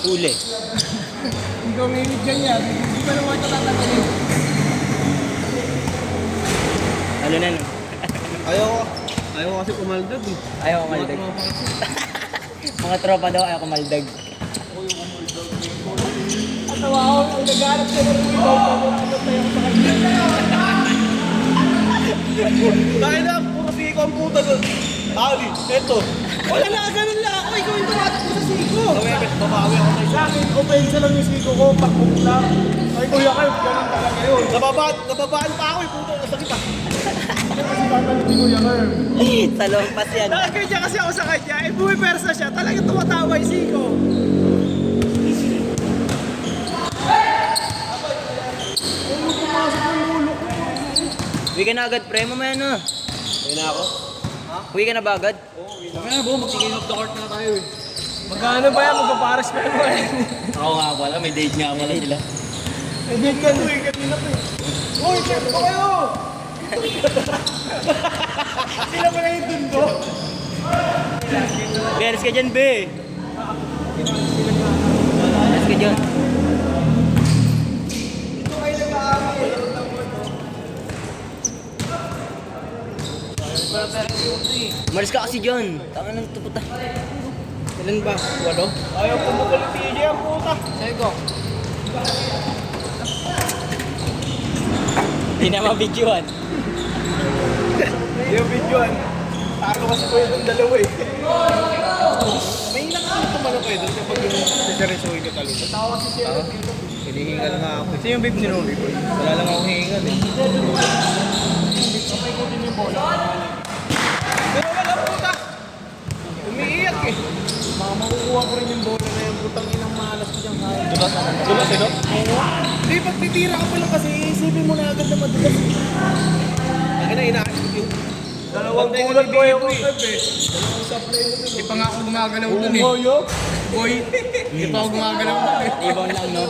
Uli. Hindi ko may ganyan. Hindi pa naman ito tatanggalin. Ano na no? Ayaw ko kasi kumaldad eh. Ayaw ko maldag. Mga tropa daw, ayaw ko maldag. Atawa ako, ang naghanap ka ng ikaw pa mo ano tayo sa kanya. Dahil na, puro siko ang puta doon. Ali, eto. Wala na, ganun lang ako. Ikaw yung tumatakbo sa siko. Gawin, babawi ako na Sa akin, offense lang yung siko ko, pakbuk lang. Ay, kuya kayo, ganun talaga yun. Nababaan pa ako eh, puto. Nasakit ah. Kasi tatalit si kuya kayo. Sa lompas yan. Nakakanya kasi ako sa kanya. Eh, bumipersa siya. Talaga tumatawa yung siko. Uwi ka na agad, pre. Mamaya na. Ayun na ako. Uwi ka na ba agad? Mamaya na, mag-king of the court na tayo eh. Magkano ba yan? Magpaparas pa mo eh. Ako nga pala, may date nga pala sila. Hindi ka tuwing kanina pa eh. Uy, check ko kayo! Sila ba na yung dundo? Beres ka dyan, be. Beres ka dyan. Ito kayo nag-aamay. Maris ka kasi dyan. Tanga ng tuputa. Ilan ba? Walo? Ayaw pumukul yung TJ ang puta. Sa'yo ko. Hindi na mabidyoan. Yung videoan. Talo kasi ko yung dalawa eh. May nakakita tumalo kayo doon kapag yung siserisuhin ko talo. Tawa si Sherry. Hinihingal nga ako. Kasi yung babe ni Rory ko. Wala lang akong hihingal eh. Pero wala puta. Umiiyak eh. Baka makukuha ko rin yung bola na yung putang inang malas ko diyang kaya. Dulas eh no? Hindi, pag titira ka pa lang kasi isipin mo na agad na madulas. Ang inaakit yung dalawang bulat ko yung eh. Dalawang supply mo dun. Hindi pa nga ako gumagalaw dun eh. Boy, hindi pa ako gumagalaw dun eh. Ibang lang, no?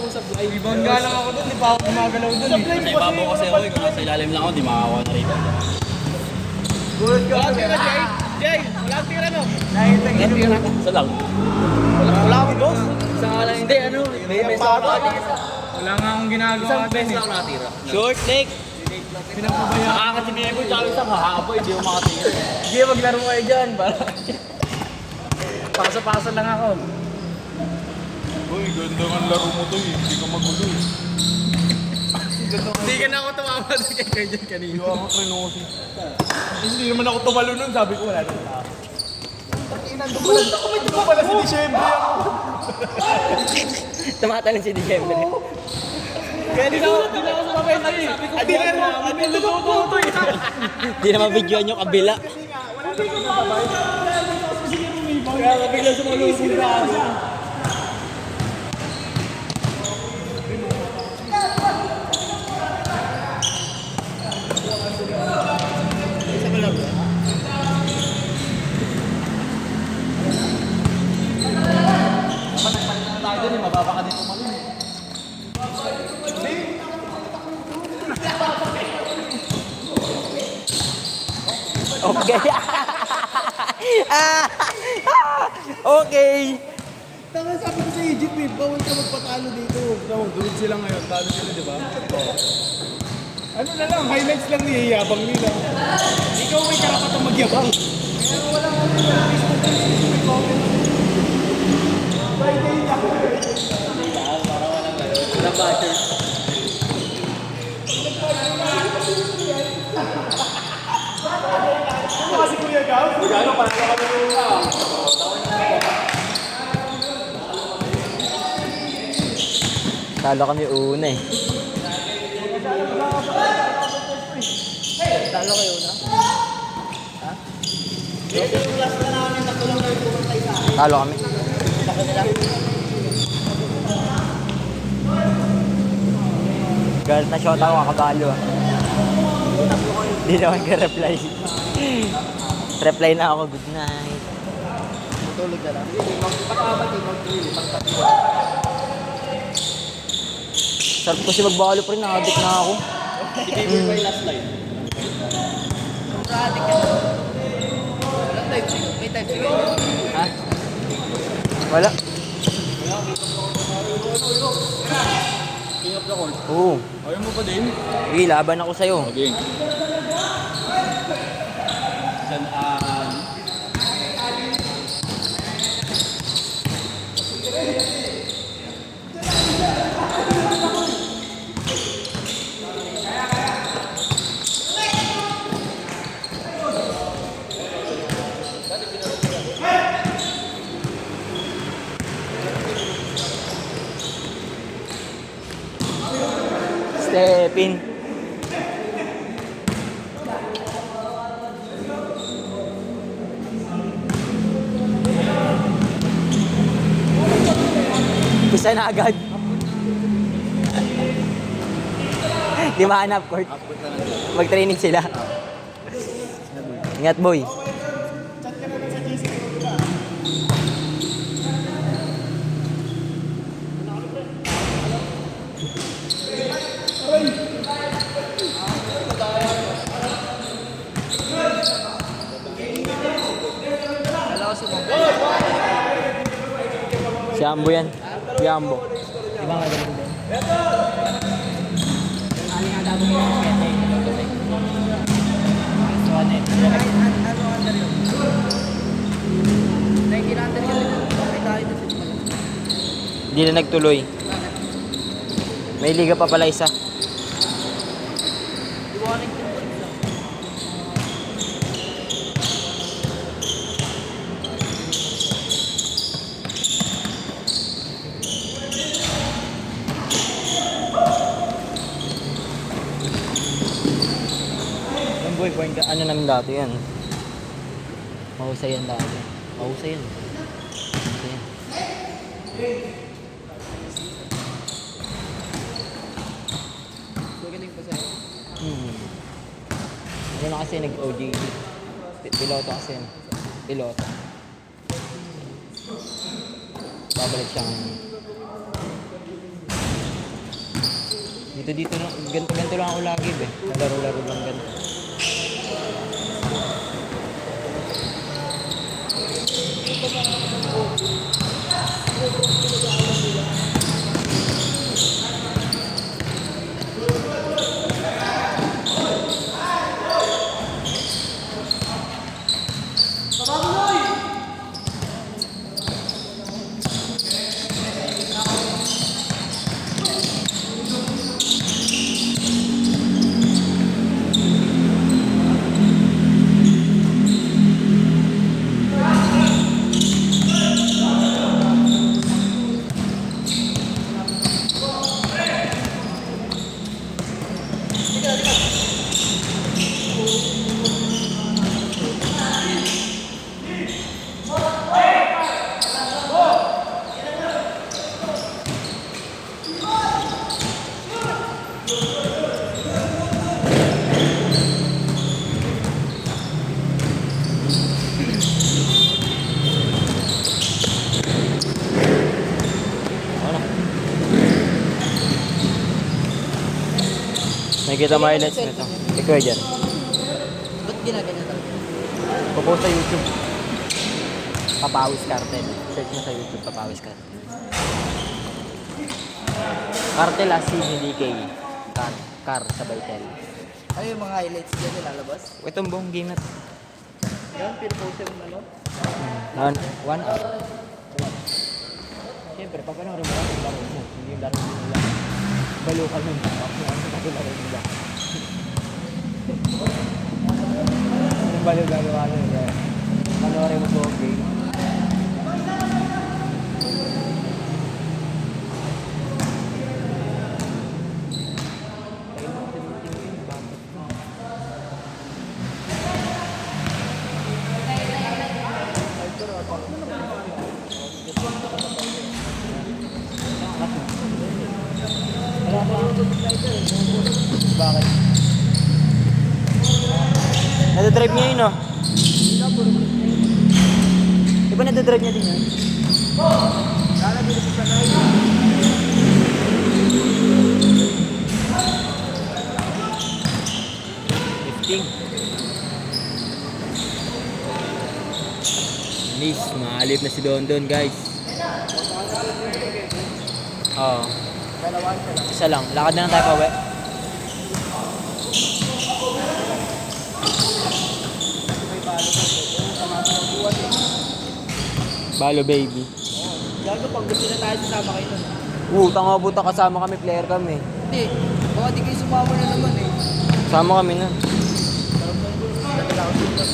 Ibang galang ako dun, hindi pa ako gumagalaw dun eh. Sa ibabaw kasi ako eh, kung nasa ilalim lang ako, di makakawa na rito. Wala tira, Jay. Jay, wala tira no? Isa lang. Wala akong dos. Isa nga lang, hindi ano, may best ako nakatira. Wala nga akong ginagawa Isang dun best eh. lang nakatira. Short leg. Nakakatibigay ko, tsaka isang hahaba, hindi ko makatira. Sige, maglaro kayo dyan. Pasa-pasa lang ako. Uy, ganda ng laro mo to eh. Hindi ka magulo eh. Hindi ka na ako tumama sa kay dyan kanina. Hindi ako trenosi. Hindi naman ako tumalo nun, sabi ko wala nang tao. Hindi ko pala si Disyembre ako. Tumatalon si December. Kaya di na ako sumabay eh. Hindi na mo, natututo eh. Hindi na mabidyoan yung kabila. Kaya bigla sumalusong na ako. Tayo dun eh, mababa ka dito malo eh. Okay. Okay. Tanga, sabi ko sa Egypt eh, bawal ka magpatalo dito. Duwid sila ngayon, talo sila, di ba? Ano na lang, highlights lang niyayabang nila. Ikaw may karapatang magyabang. Kaya wala ka nila, Facebook friends, may comment. Friday lang. Ano kasi Kuya Gav? Magano, panalo ka na muna. Talo kami una eh. Talo kayo na. Talo kami. Galit na shot ako, kakabalo ah. Hindi naman ka-reply. Reply na ako, good night. Matulog ka lang. Sarap kasi magbalo pa rin, nakadik na ako. May last line. Kontradik ka. Walang type C. May type C kayo. Ha? Wala. King of the court. Oo. Ayaw mo pa din? Sige, laban ako sa'yo. Okay. Step in. Isa na agad. Di mahanap court. Mag-training sila. Ingat boy. Si Ambo yan. Si Ambo. Iba nga ganito din. Ano nga dapat mo yung pwede? So ano yun? Ano under yun? 19 under yun. May tayo na sila. Hindi na nagtuloy. May liga pa pala isa. Iwanin ko yung isa. Yung boy, point ka, ano namin dati yan? Mahusay yan dati. Mahusay yan. Mahusay yan. Magaling pa sa'yo. Ano na kasi nag-OJT. Piloto kasi yan. Piloto. Babalik siya ngayon. Dito lang, ganito lang ako lagi be. Laro-laro lang ganito. Nakikita mo highlights nito. Ikaw dyan. Ba't ginaganyan talaga? Popost sa YouTube. Papawis Cartel. Search mo sa YouTube, Papawis Cartel. Cartel as in, hindi K. Car sabay tel. Ano yung mga highlights dyan nilalabas? Itong buong game na to. Yan, pinapost yung ano? 1 hour. Siyempre, papanoorin mo lang yung laro mo. Hindi yung laro mo nila. Balo ka nun. Ako laro nila. Yung balo gagawa nila. Panoorin mo buong game. Bakit? Nadadrive niya yun, no? Di ba nadadrive niya din yun? Sana bilis sa kanay. 15. Miss, maalip na si Dondon, guys. Oo. Isa lang. Lakad na lang tayo pa, we. Balo, baby. Gago, pag gusto na tayo sasama kayo nun. Tanga buta kasama kami, player kami. Hindi, baka di kayo sumama na naman eh. Sama kami nun. Dati lang ako dito.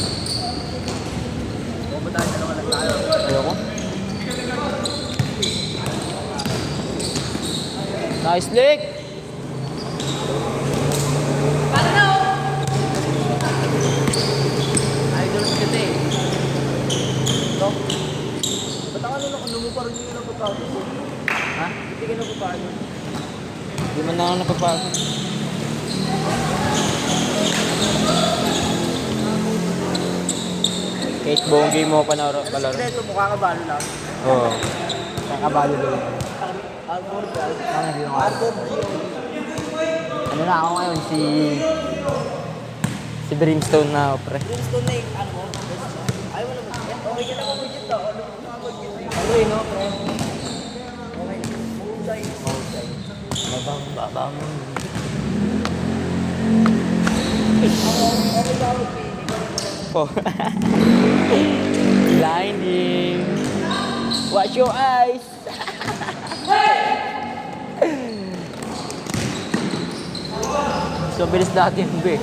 O ba tayo dalawa lang tayo? Ayoko. Nice lick! Idol sa kita eh. No? Ba't ang ano mo parang hindi ka napapagod? Ha? Hindi ka napapagod. Di man na ako napapagod. Kahit buong game mo palaro. Ito mukha ka balo lang. Oo. Kakabalo doon. Arbor guys. Arbor Ano na ako ngayon? Si Brimstone na, pre. Brimstone na yung ano mo? Ayaw mo naman. Okay ka naman budget to. Ano mo naman budget? Ano yun, no, pre? Okay. Mahusay. Babang. Ako tawag pili. Po. Blinding. Watch your eyes. Mas mabilis dati yun, be.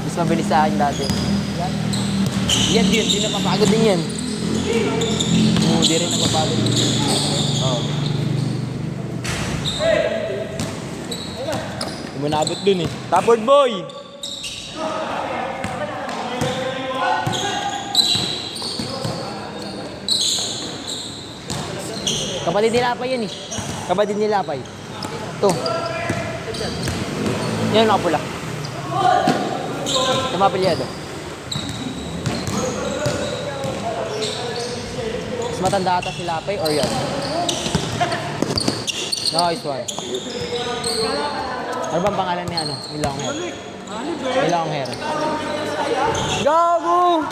Mas mabilis sa akin dati. Yan din, di napapagod din yan. Oo, di rin napapagod. Oo. Hindi mo naabot dun eh. Tapward boy! Kapatid ni Lapay yun eh. Kapatid ni Lapay. Ito. Yan yung nakapula. Tumapilyado. Mas matanda ata si Lapay or yan? Nice one. Ano bang pangalan ni ano? Ni Long Hair. Ni Long Hair. Gago!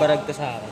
Barag to sa akin.